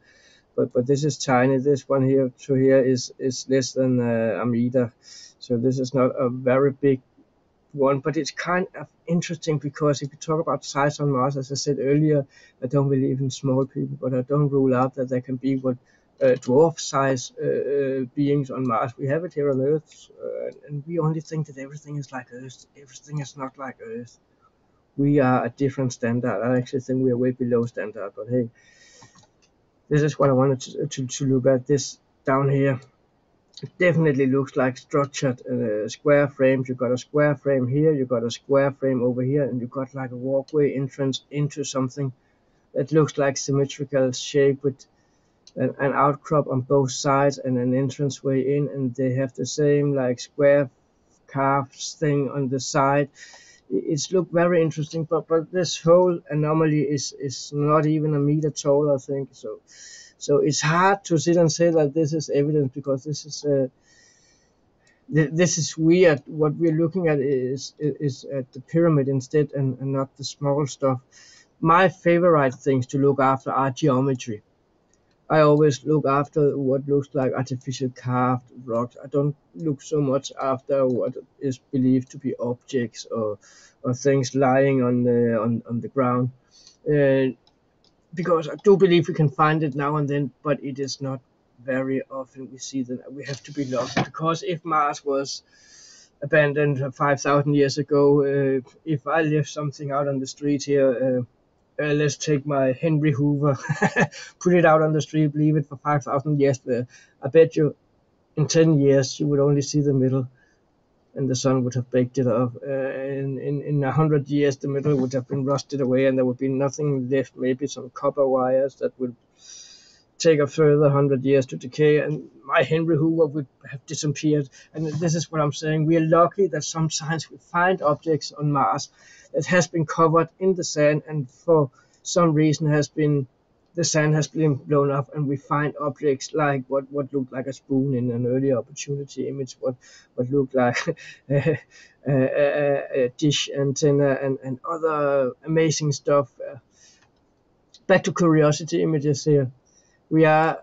but this is tiny. This one here to here is less than a meter, so this is not a very big one, but it's kind of interesting because if you talk about size on Mars, as I said earlier, I don't believe in small people, but I don't rule out that there can be what dwarf size beings on Mars. We have it here on Earth, and we only think that everything is like Earth. Everything is not like Earth. We are a different standard. I actually think we are way below standard, but hey, this is what I wanted to look at. This down here, it definitely looks like structured square frames. You got a square frame here, you got a square frame over here, and you got like a walkway entrance into something that looks like symmetrical shape with an outcrop on both sides and an entranceway in, and they have the same like square carved thing on the side. It's looked very interesting, but this whole anomaly is not even a meter tall, I think. So it's hard to sit and say that this is evidence, because this is weird. What we're looking at is at the pyramid instead, and not the small stuff. My favorite things to look after are geometry. I always look after what looks like artificial carved rocks. I don't look so much after what is believed to be objects or things lying on the ground. Uh, because I do believe we can find it now and then, but it is not very often we see that. We have to be lucky, because if Mars was abandoned 5,000 years ago, if I left something out on the street here, let's take my Henry Hoover, put it out on the street, leave it for 5,000 years. I bet you in 10 years you would only see the middle, and the sun would have baked it off. In 100 years, the middle would have been rusted away, and there would be nothing left. Maybe some copper wires that would take a further 100 years to decay, and my Henry Hoover would have disappeared. And this is what I'm saying. We are lucky that sometimes we find objects on Mars that has been covered in the sand, and for some reason the sand has been blown up, and we find objects like what looked like a spoon in an earlier Opportunity image, what looked like a dish antenna, and other amazing stuff. Back to Curiosity images here. We are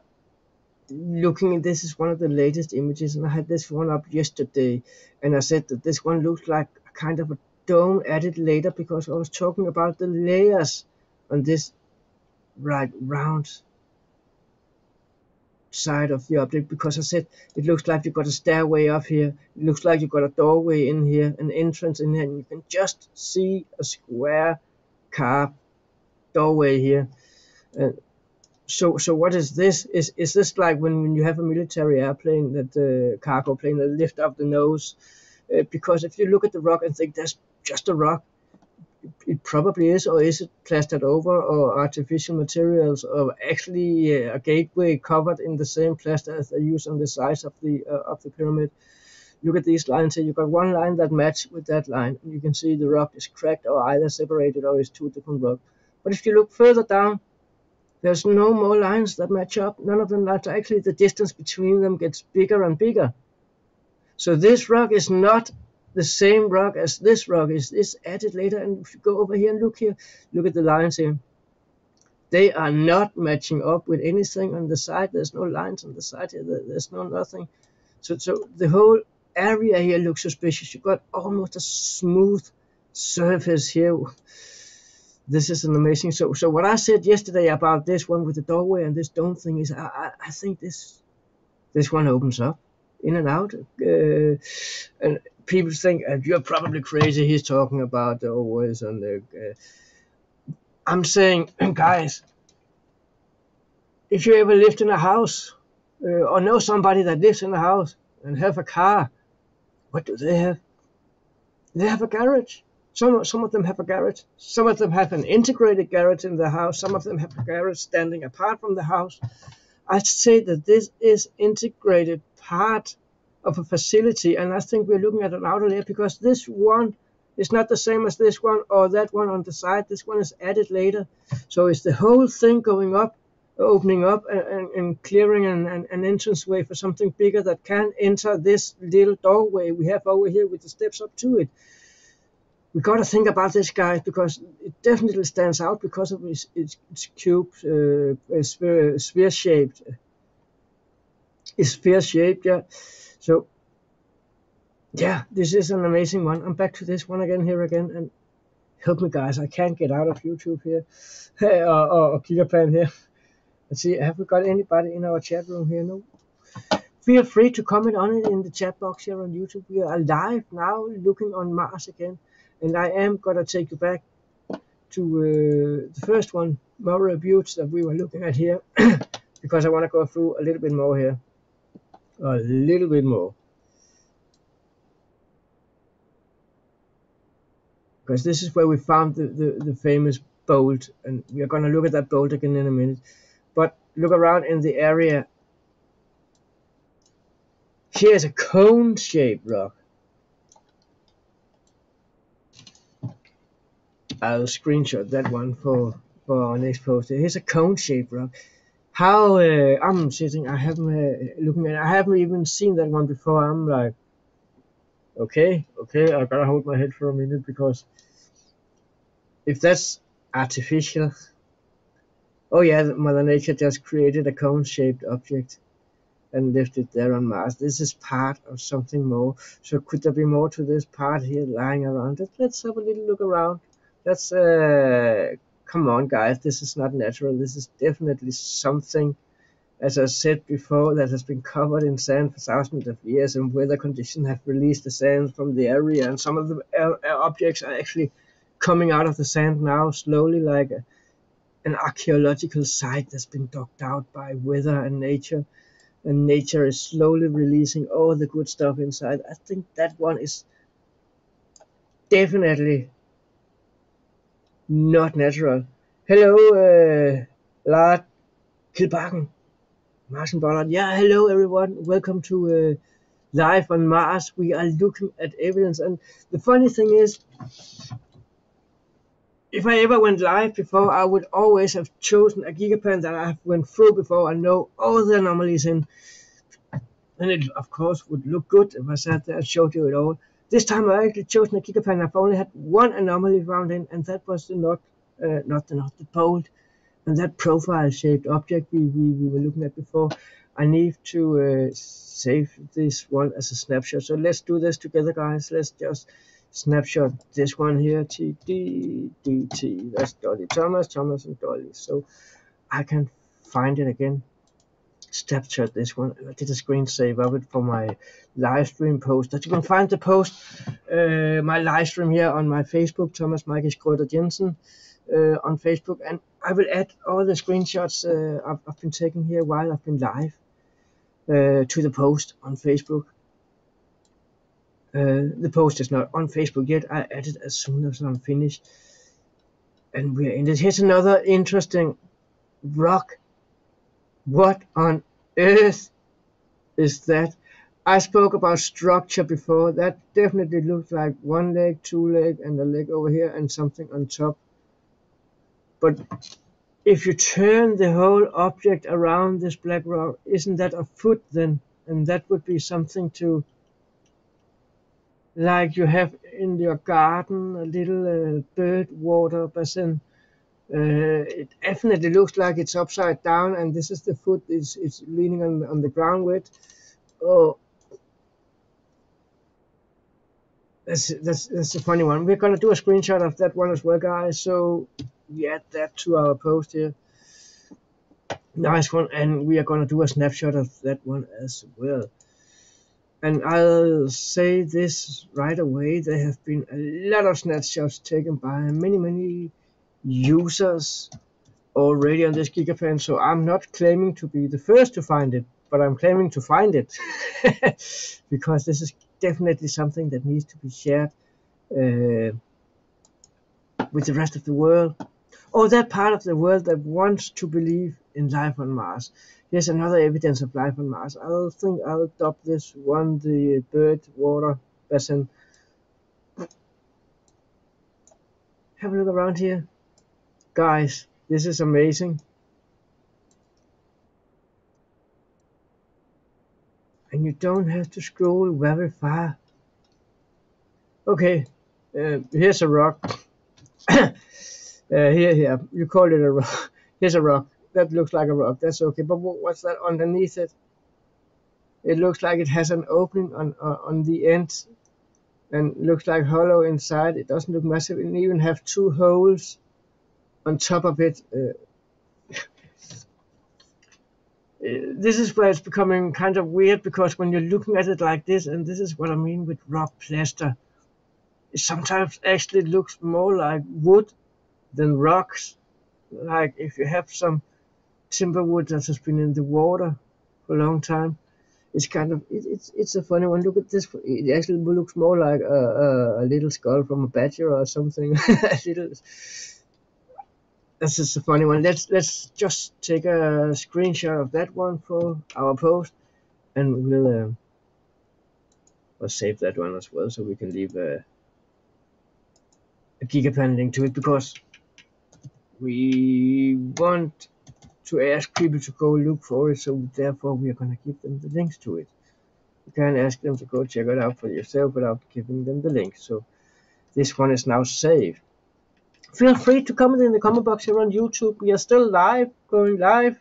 looking, this is one of the latest images, and I had this one up yesterday, and I said that this one looks like a kind of a dome added later, because I was talking about the layers on this right round side of the object, because I said it looks like you got a stairway up here, it looks like you got a doorway in here, an entrance in here, and you can just see a square carved doorway here. So what is this? Is this like when you have a military airplane, that cargo plane, that lift up the nose? Because if you look at the rock and think that's just a rock, it probably is, or is it plastered over, or artificial materials, or actually a gateway covered in the same plaster as they use on the sides of the pyramid? Look at these lines here. You've got one line that matches with that line, and you can see the rock is cracked, or either separated, or is two different rocks. But if you look further down, there's no more lines that match up. None of them match. Actually, the distance between them gets bigger and bigger. So this rock is not the same rock as this rock. Is added later. And if you go over here and look here, look at the lines here. They are not matching up with anything on the side. There's no lines on the side here. There's no nothing. So the whole area here looks suspicious. You've got almost a smooth surface here. This is an amazing. So what I said yesterday about this one with the doorway and this dome thing is, I think this one opens up in and out, and people think you're probably crazy. He's talking about the doorways and the. I'm saying, guys, if you ever lived in a house or know somebody that lives in a house and have a car, what do they have? They have a garage. Some of them have a garage. Some of them have an integrated garage in the house. Some of them have a garage standing apart from the house. I'd say that this is integrated part of a facility, and I think we're looking at an outer layer because this one is not the same as this one or that one on the side. This one is added later. So it's the whole thing going up, opening up and clearing an entranceway for something bigger that can enter this little doorway we have over here with the steps up to it. We got to think about this, guys, because it definitely stands out because of its cube, sphere shaped. It's sphere shaped, yeah. So, yeah, this is an amazing one. I'm back to this one again here again, and help me, guys. I can't get out of YouTube here or Gigapan here. Let's see, have we got anybody in our chat room here? No. Feel free to comment on it in the chat box here on YouTube. We are live now, looking on Mars again. And I am going to take you back to the first one, Moral Buttes, that we were looking at here, because I want to go through a little bit more here. A little bit more. Because this is where we found the famous bolt, and we are going to look at that bolt again in a minute. But look around in the area. Here's a cone-shaped rock. I'll screenshot that one for our next post. Here's a cone-shaped rock. How I'm sitting, I haven't looking at. I haven't even seen that one before. I'm like, okay, I gotta hold my head for a minute, because if that's artificial, oh yeah, Mother Nature just created a cone-shaped object and left it there on Mars. This is part of something more. So could there be more to this part here lying around it? Let's have a little look around. That's come on, guys, this is not natural. This is definitely something, as I said before, that has been covered in sand for thousands of years, and weather conditions have released the sand from the area, and some of the objects are actually coming out of the sand now slowly, like an archaeological site that's been dug out by weather and nature is slowly releasing all the good stuff inside. I think that one is definitely not natural. Hello, Lard Kilbakken, Martian Ballard. Yeah, hello everyone. Welcome to Live on Mars. We are looking at evidence, and the funny thing is, if I ever went live before, I would always have chosen a Gigapan that I have went through before and know all the anomalies in. And it, of course, would look good if I sat there and showed you it all. This time I actually chosen a Gigapan. I've only had one anomaly found in, and that was the the bolt, and that profile-shaped object we were looking at before. I need to save this one as a snapshot. So let's do this together, guys. Let's just snapshot this one here. TDDT. That's Dolly Thomas, and Dolly. So I can find it again. Snapshot this one. I did a screen save of it for my live stream post. That you can find the post, my live stream here on my Facebook, Thomas Michael Schröder Jensen, on Facebook, and I will add all the screenshots I've been taking here while I've been live to the post on Facebook. The post is not on Facebook yet. I add it as soon as I'm finished. And we're in this. Here's another interesting rock. What on earth is that? I spoke about structure before. That definitely looks like one leg, two leg, and a leg over here, and something on top. But if you turn the whole object around this black rock, isn't that a foot then? And that would be something to, like you have in your garden, a little bird water basin. It definitely looks like it's upside down, and this is the foot it's leaning on the ground with. Oh, that's a funny one. We're gonna do a screenshot of that one as well, guys. So we add that to our post here. Nice one, and we are gonna do a snapshot of that one as well. And I'll say this right away: there have been a lot of snapshots taken by many users already on this Gigapan, so I'm not claiming to be the first to find it, but I'm claiming to find it because this is definitely something that needs to be shared with the rest of the world, or that part of the world that wants to believe in life on Mars. Here's another evidence of life on Mars. I think I'll dub this one the bird water basin. Have a look around here. Guys, this is amazing. And you don't have to scroll very far. Okay, here's a rock. Here, you call it a rock. Here's a rock. That looks like a rock. That's okay. But what's that underneath it? It looks like it has an opening on the end, and looks like hollow inside. It doesn't look massive. It even have two holes on top of it. This is where it's becoming kind of weird, because when you're looking at it like this, and this is what I mean with rock plaster, it sometimes actually looks more like wood than rocks. Like if you have some timber wood that has been in the water for a long time, it's kind of it's a funny one. Look at this. It actually looks more like a little skull from a badger or something. A little. That's just a funny one. Let's just take a screenshot of that one for our post, and we'll save that one as well, so we can leave a Gigapan link to it, because we want to ask people to go look for it, so therefore we are going to give them the links to it. You can't ask them to go check it out for yourself without giving them the link. So this one is now saved. Feel free to comment in the comment box here on YouTube. We are still live, going live,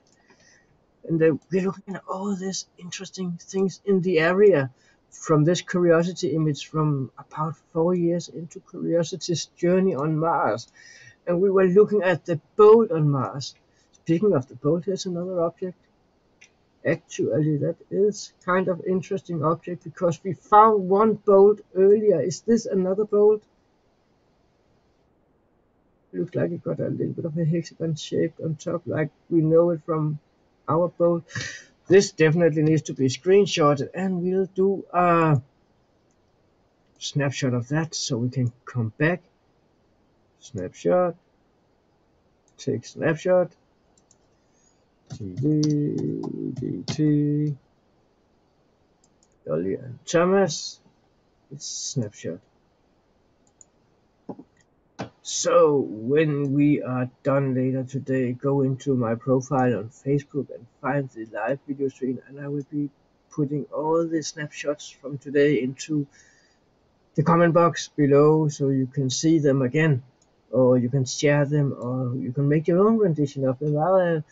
and we're looking at all these interesting things in the area from this Curiosity image from about 4 years into Curiosity's journey on Mars. And we were looking at the bolt on Mars. Speaking of the bolt, here's another object. Actually, that is kind of interesting object, because we found one bolt earlier. Is this another bolt? Looks like it got a little bit of a hexagon shape on top, like we know it from our bolt. This definitely needs to be screenshotted, and we'll do a snapshot of that so we can come back. Snapshot. Take snapshot. TV, DT, Dolly and Thomas. It's snapshot. So when we are done later today, go into my profile on Facebook and find the live video stream, and I will be putting all the snapshots from today into the comment box below, so you can see them again, or you can share them, or you can make your own rendition of them.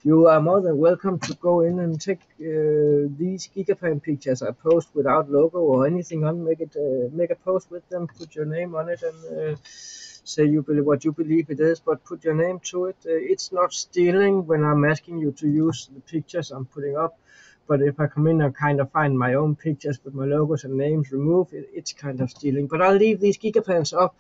You are more than welcome to go in and take these Gigapan pictures I post without logo or anything on. Make a post with them, put your name on it, and say what you believe it is, but put your name to it. It's not stealing when I'm asking you to use the pictures I'm putting up, but if I come in and kind of find my own pictures with my logos and names removed, it's kind of stealing. But I'll leave these Gigapans up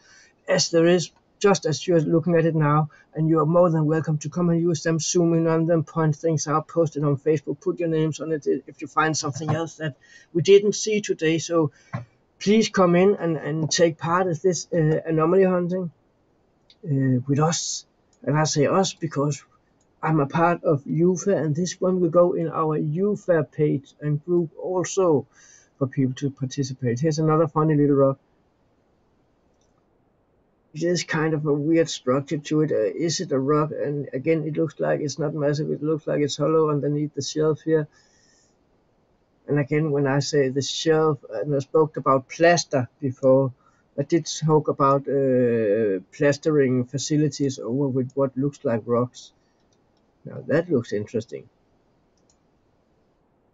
as there is, just as you're looking at it now, and you are more than welcome to come and use them, zoom in on them, point things out, post it on Facebook, put your names on it if you find something else that we didn't see today. So please come in and take part in this anomaly hunting with us. And I say us because I'm a part of UFA, and this one will go in our UFA page and group also for people to participate. Here's another funny little rock. It is kind of a weird structure to it. Is it a rock? And again, it looks like it's not massive. It looks like it's hollow underneath the shelf here. And again, when I say the shelf, and I spoke about plaster before, I did talk about plastering facilities over with what looks like rocks. Now that looks interesting.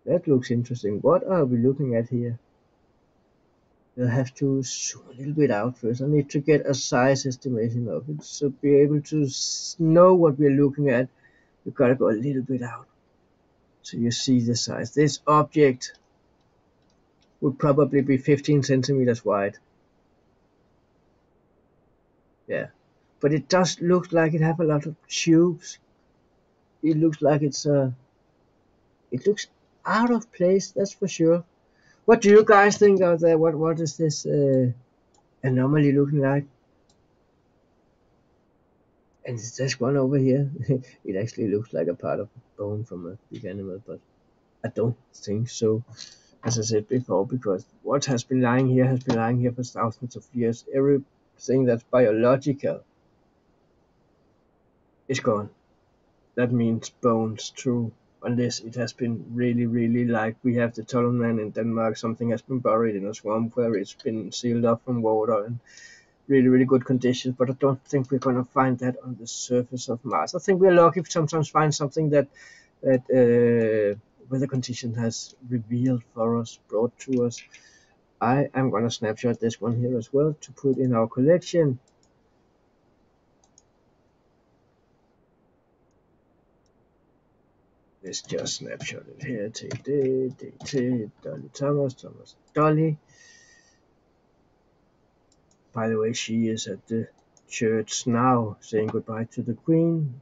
That looks interesting. What are we looking at here? We'll have to zoom a little bit out first. I need to get a size estimation of it. So be able to know what we're looking at, we've got to go a little bit out. So you see the size. This object would probably be 15 centimeters wide. Yeah. But it does look like it have a lot of tubes. It looks like it looks out of place, that's for sure. What do you guys think of that? What is this anomaly looking like? And there's one over here. It actually looks like a part of a bone from a big animal, but I don't think so, as I said before, because what has been lying here has been lying here for thousands of years. Everything that's biological is gone. That means bones too, unless it has been really, really like we have the tunnel man in Denmark. Something has been buried in a swamp where it's been sealed up from water and really, really good conditions. But I don't think we're going to find that on the surface of Mars. I think we're lucky to sometimes find something that weather condition has revealed for us, brought to us. I am going to snapshot this one here as well to put in our collection. Let's just snapshot it here. T, Dolly Thomas, Dolly. By the way, she is at the church now, saying goodbye to the Queen.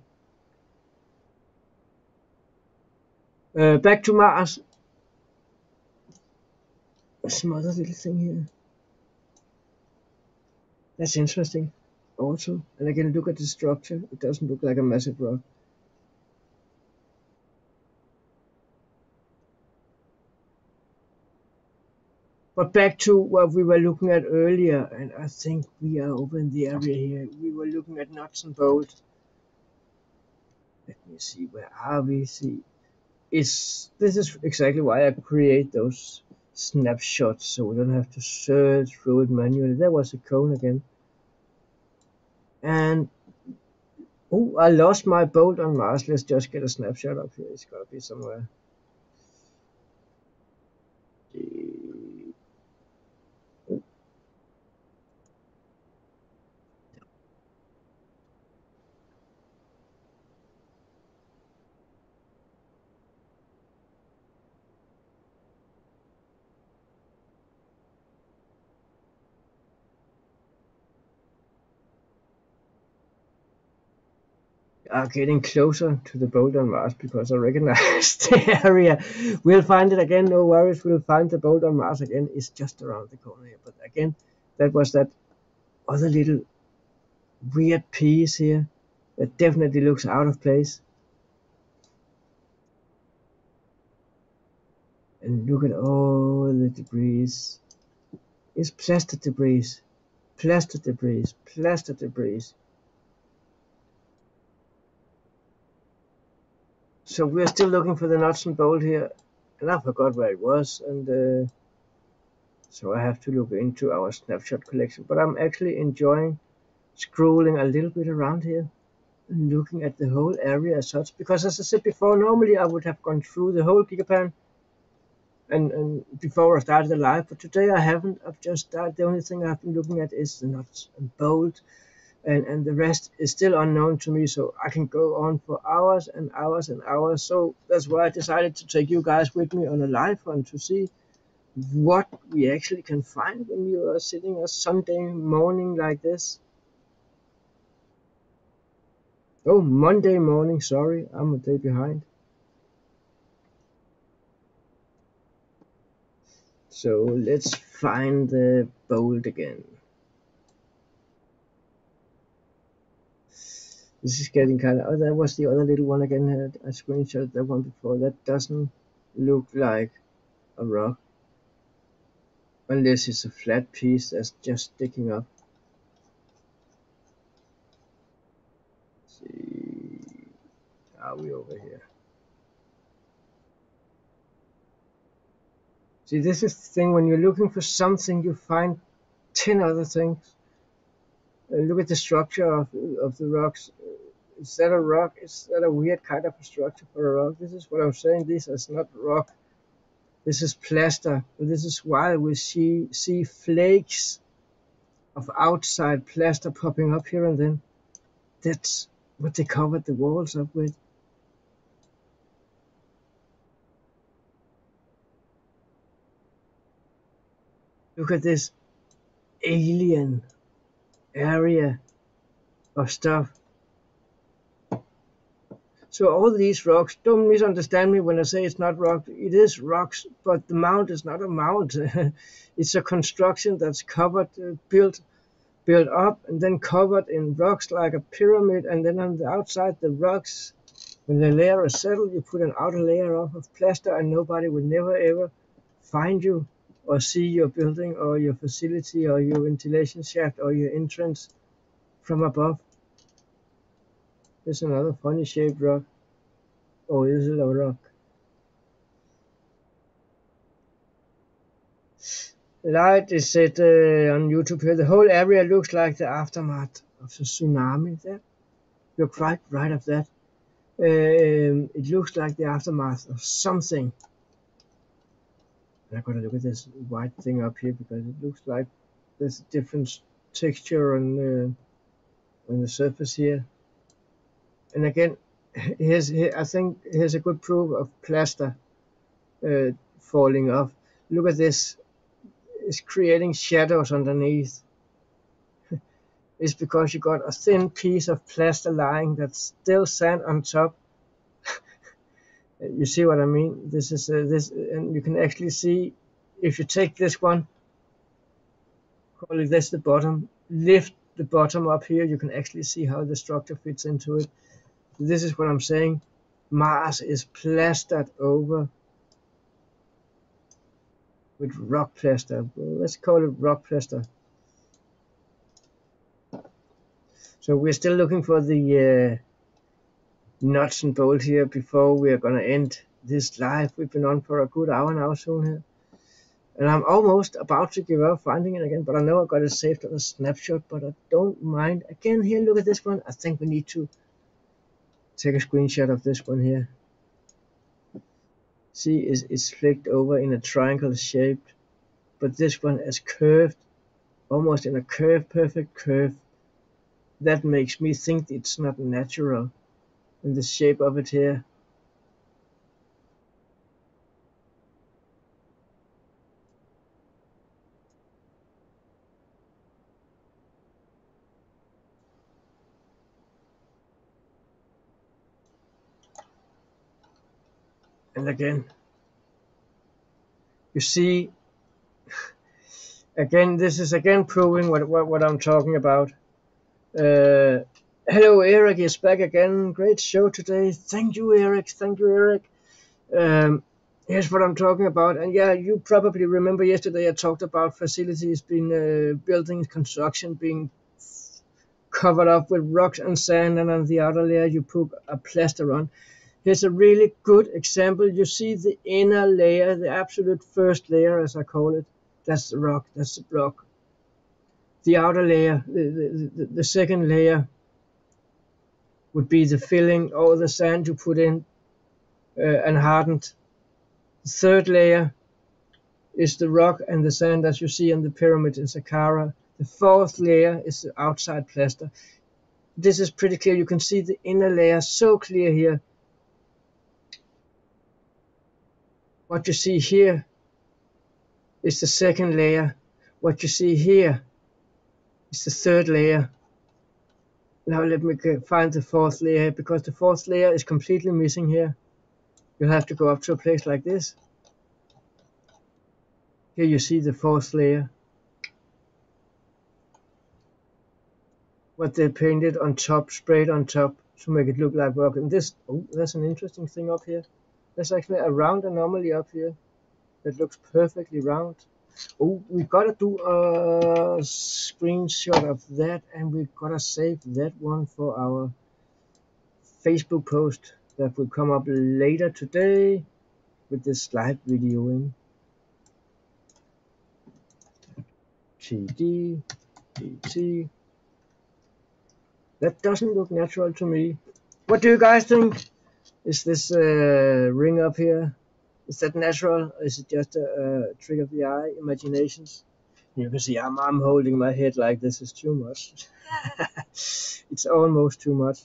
Back to Mars. Some other little thing here. That's interesting. Also, and again, look at the structure. It doesn't look like a massive rock. But back to what we were looking at earlier, and I think we are over in the area here. We were looking at nuts and bolts. Let me see, where are we? See, this is exactly why I create those snapshots, so we don't have to search through it manually. There was a cone again. And oh, I lost my bolt on Mars. Let's just get a snapshot up here. It's gotta be somewhere. Are getting closer to the bolt on Mars because I recognize the area. We'll find it again, no worries. We'll find the bolt on Mars again. It's just around the corner here. But again, that was that other little weird piece here that definitely looks out of place. And look at all the debris. It's plaster debris, plaster debris, plaster debris. So we're still looking for the nuts and bolt here, and I forgot where it was, and so I have to look into our snapshot collection. But I'm actually enjoying scrolling a little bit around here and looking at the whole area as such, because as I said before, normally I would have gone through the whole gigapan and before I started the live, but today I haven't. I've just started. The only thing I've been looking at is the nuts and bolt, and the rest is still unknown to me, so I can go on for hours and hours and hours. So that's why I decided to take you guys with me on a live hunt to see what we actually can find when you are sitting a Sunday morning like this. Oh, Monday morning, sorry, I'm a day behind. So let's find the bolt again. This is getting kind of, oh, that was the other little one again. I screenshot that one before. That doesn't look like a rock. Unless it's a flat piece that's just sticking up. Let's see, are we over here? See, this is the thing, when you're looking for something, you find 10 other things. Look at the structure of the rocks. Is that a rock? Is that a weird kind of a structure for a rock? This is what I'm saying. This is not rock. This is plaster. This is why we see flakes of outside plaster popping up here and then. That's what they covered the walls up with. Look at this alien area of stuff. So all these rocks, don't misunderstand me when I say it's not rock. It is rocks, but the mount is not a mount. It's a construction that's covered, built built up and then covered in rocks like a pyramid, and then on the outside the rocks, when the layer is settled, you put an outer layer of plaster, and nobody will never ever find you or see your building or your facility or your ventilation shaft or your entrance from above. There's another funny shaped rock. Oh, is it a rock? Light is said on YouTube here. The whole area looks like the aftermath of the tsunami. There, you're quite right of that. It looks like the aftermath of something. And I gotta look at this white thing up here because it looks like there's a different texture on the surface here. And again, I think here's a good proof of plaster falling off. Look at this. It's creating shadows underneath. It's because you got a thin piece of plaster lying that's still sand on top. You see what I mean? This is this, and you can actually see if you take this one, call it this the bottom, lift the bottom up here, you can actually see how the structure fits into it. This is what I'm saying. Mars is plastered over with rock plaster. Well, let's call it rock plaster. So we're still looking for the nuts and bolts here before we are gonna end this live. We've been on for a good hour now soon here. And I'm almost about to give up finding it again, but I know I got it saved on a snapshot, but I don't mind. Again here, look at this one. I think we need to take a screenshot of this one here. See, it's flicked over in a triangle shape, but this one is curved, almost in a curve, perfect curve. That makes me think it's not natural in the shape of it here. And again, you see, again, this is again proving what I'm talking about. Hello, Eric is back again. Great show today. Thank you, Eric. Thank you, Eric. Here's what I'm talking about. And yeah, you probably remember yesterday I talked about facilities being buildings, construction being covered up with rocks and sand, and on the outer layer you put a plaster on. Here's a really good example. You see the inner layer, the absolute first layer, as I call it. That's the rock. That's the block. The outer layer, the second layer, would be the filling or the sand you put in and hardened. The third layer is the rock and the sand as you see on the pyramid in Saqqara. The fourth layer is the outside plaster. This is pretty clear. You can see the inner layer so clear here. What you see here is the second layer. What you see here is the third layer. Now let me find the fourth layer, because the fourth layer is completely missing here. You'll have to go up to a place like this. Here you see the fourth layer. What they painted on top, sprayed on top to make it look like rock. And this, oh, there's an interesting thing up here. There's actually a round anomaly up here that looks perfectly round. Oh, we gotta do a screenshot of that, and we gotta save that one for our Facebook post that will come up later today with this live videoing. TD, DT. That doesn't look natural to me. What do you guys think? Is this ring up here? Is that natural, or is it just a trick of the eye, imaginations? You can see I'm holding my head like this is too much. It's almost too much.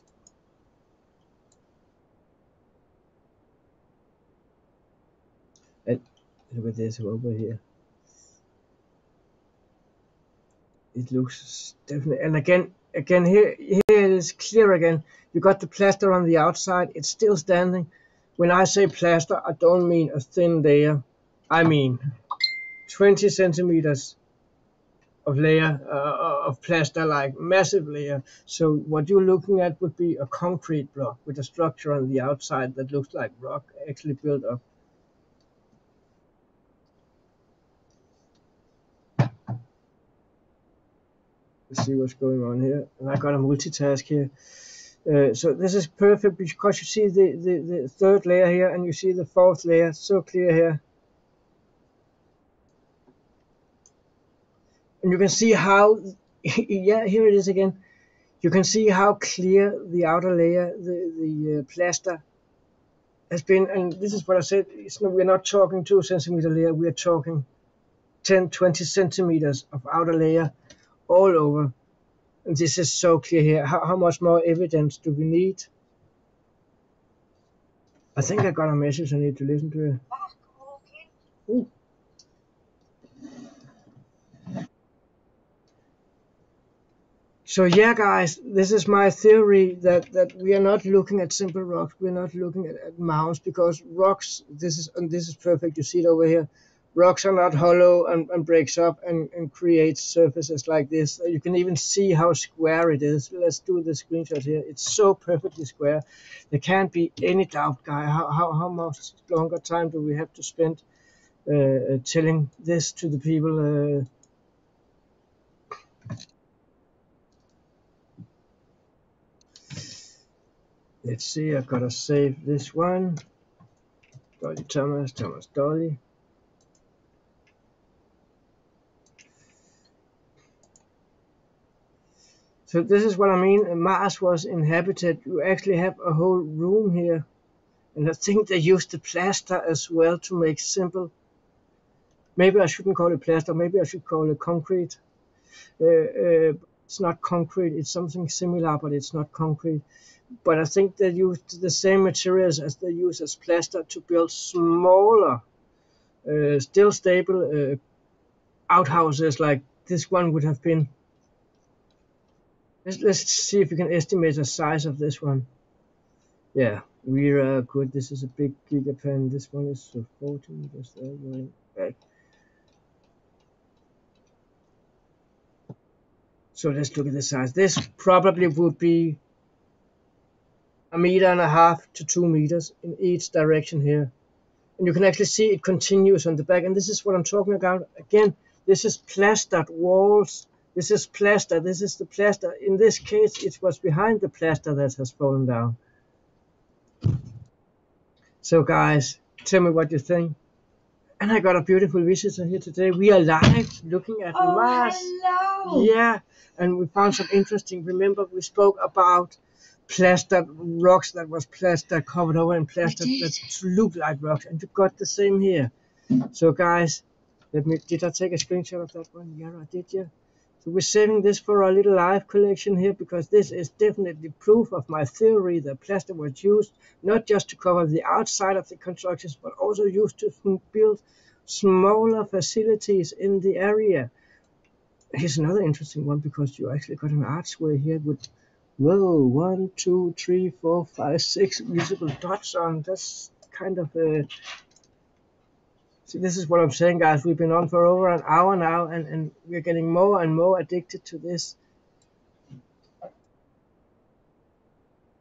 And look at this over here. It looks definitely, and again here it is clear again. You got the plaster on the outside. It's still standing. When I say plaster, I don't mean a thin layer. I mean 20 centimeters layer of plaster, like massive layer. So what you're looking at would be a concrete block with a structure on the outside that looks like rock actually built up. Let's see what's going on here. And I got a multitask here. So this is perfect because you see the third layer here and you see the fourth layer so clear here. And you can see how, yeah, here it is again. You can see how clear the outer layer, the plaster has been. And this is what I said, we're not talking 2 centimeter layer, we're talking 10, 20 centimeters of outer layer all over. And this is so clear here. How much more evidence do we need? I think I got a message I need to listen to. Ooh. So yeah, guys, this is my theory that we are not looking at simple rocks. We're not looking at mounds, because rocks, this is perfect. You see it over here. Rocks are not hollow and breaks up and creates surfaces like this. You can even see how square it is. Let's do the screenshot here. It's so perfectly square. There can't be any doubt, guy. How much longer time do we have to spend telling this to the people? Let's see, I've got to save this one. Dolly Thomas, Thomas Dolly. So this is what I mean. Mars was inhabited. You actually have a whole room here. And I think they used the plaster as well to make simple. Maybe I shouldn't call it plaster. Maybe I should call it concrete. It's not concrete. It's something similar, but it's not concrete. But I think they used the same materials as they use as plaster to build smaller, still stable outhouses like this one would have been. Let's see if we can estimate the size of this one. Yeah, we're good. This is a big gigapan. This one is 40 meters going back. So let's look at the size. This probably would be 1.5 to 2 meters in each direction here. And you can actually see it continues on the back. And this is what I'm talking about. Again, this is plastered walls. This is plaster. This is the plaster. In this case, it was behind the plaster that has fallen down. So guys, tell me what you think. And I got a beautiful visitor here today. We are live looking at Mars. Hello. Yeah, and we found some interesting. Remember, we spoke about plastered rocks that was plaster covered over and plastered that look like rocks, and you got the same here. So guys, did I take a screenshot of that one? Yeah, I did. Yeah. So we're saving this for our little live collection here, because this is definitely proof of my theory that plaster was used not just to cover the outside of the constructions, but also used to build smaller facilities in the area. Here's another interesting one, because you actually got an archway here with, whoa, 1, 2, 3, 4, 5, 6 visible dots on. That's kind of a... See, this is what I'm saying, guys. We've been on for over an hour now, and we're getting more and more addicted to this.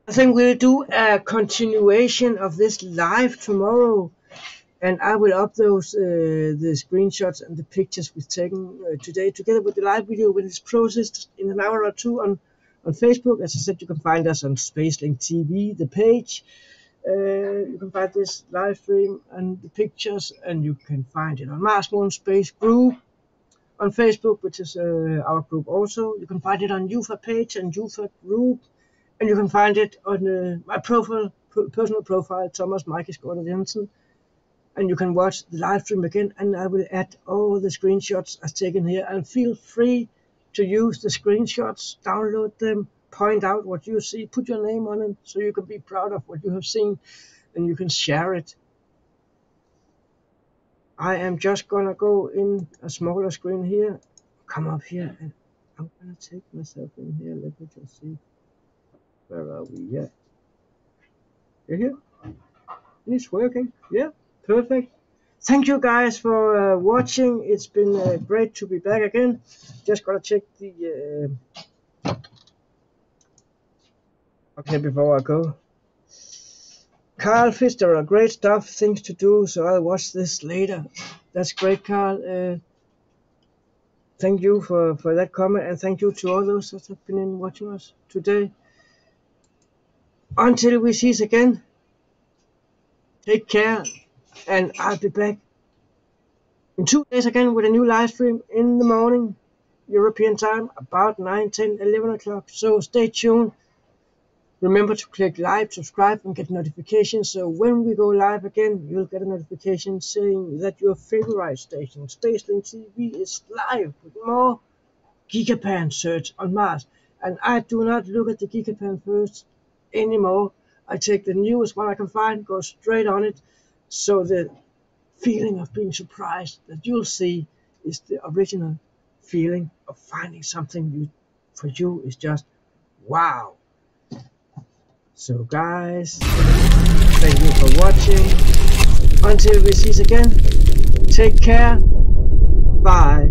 I think we'll do a continuation of this live tomorrow, and I will upload the screenshots and the pictures we've taken today together with the live video when it's processed in an hour or two on Facebook. As I said, you can find us on SpaceLink Tv, the page. You can find this live stream and the pictures, and you can find it on Marsmoonspace group on Facebook, which is our group also. You can find it on UFA page and UFA group. And you can find it on my personal profile, Thomas Mike Skåler Jensen. And you can watch the live stream again, and I will add all the screenshots I've taken here. And feel free to use the screenshots, download them, point out what you see, put your name on it, so you can be proud of what you have seen, and you can share it. I am just gonna go in a smaller screen here, come up here, and I'm gonna take myself in here. Let me just see. Where are we at? You're here? And it's working. Yeah, perfect. Thank you guys for watching. It's been great to be back again. Just gotta check the okay before I go. Carl Fister, great stuff, things to do, so I'll watch this later. That's great, Carl. Thank you for that comment, and thank you to all those that have been in watching us today. Until we see us again, take care, and I'll be back in 2 days again with a new live stream in the morning, European time, about 9, 10, 11 o'clock. So stay tuned. Remember to click like, subscribe, and get notifications, so when we go live again, you'll get a notification saying that your favorite station, SpaceLink TV, is live with more Gigapan search on Mars. And I do not look at the Gigapan first anymore. I take the newest one I can find, go straight on it, so the feeling of being surprised that you'll see is the original feeling of finding something for you is just wow. So guys, thank you for watching. Until we see us again, take care. Bye.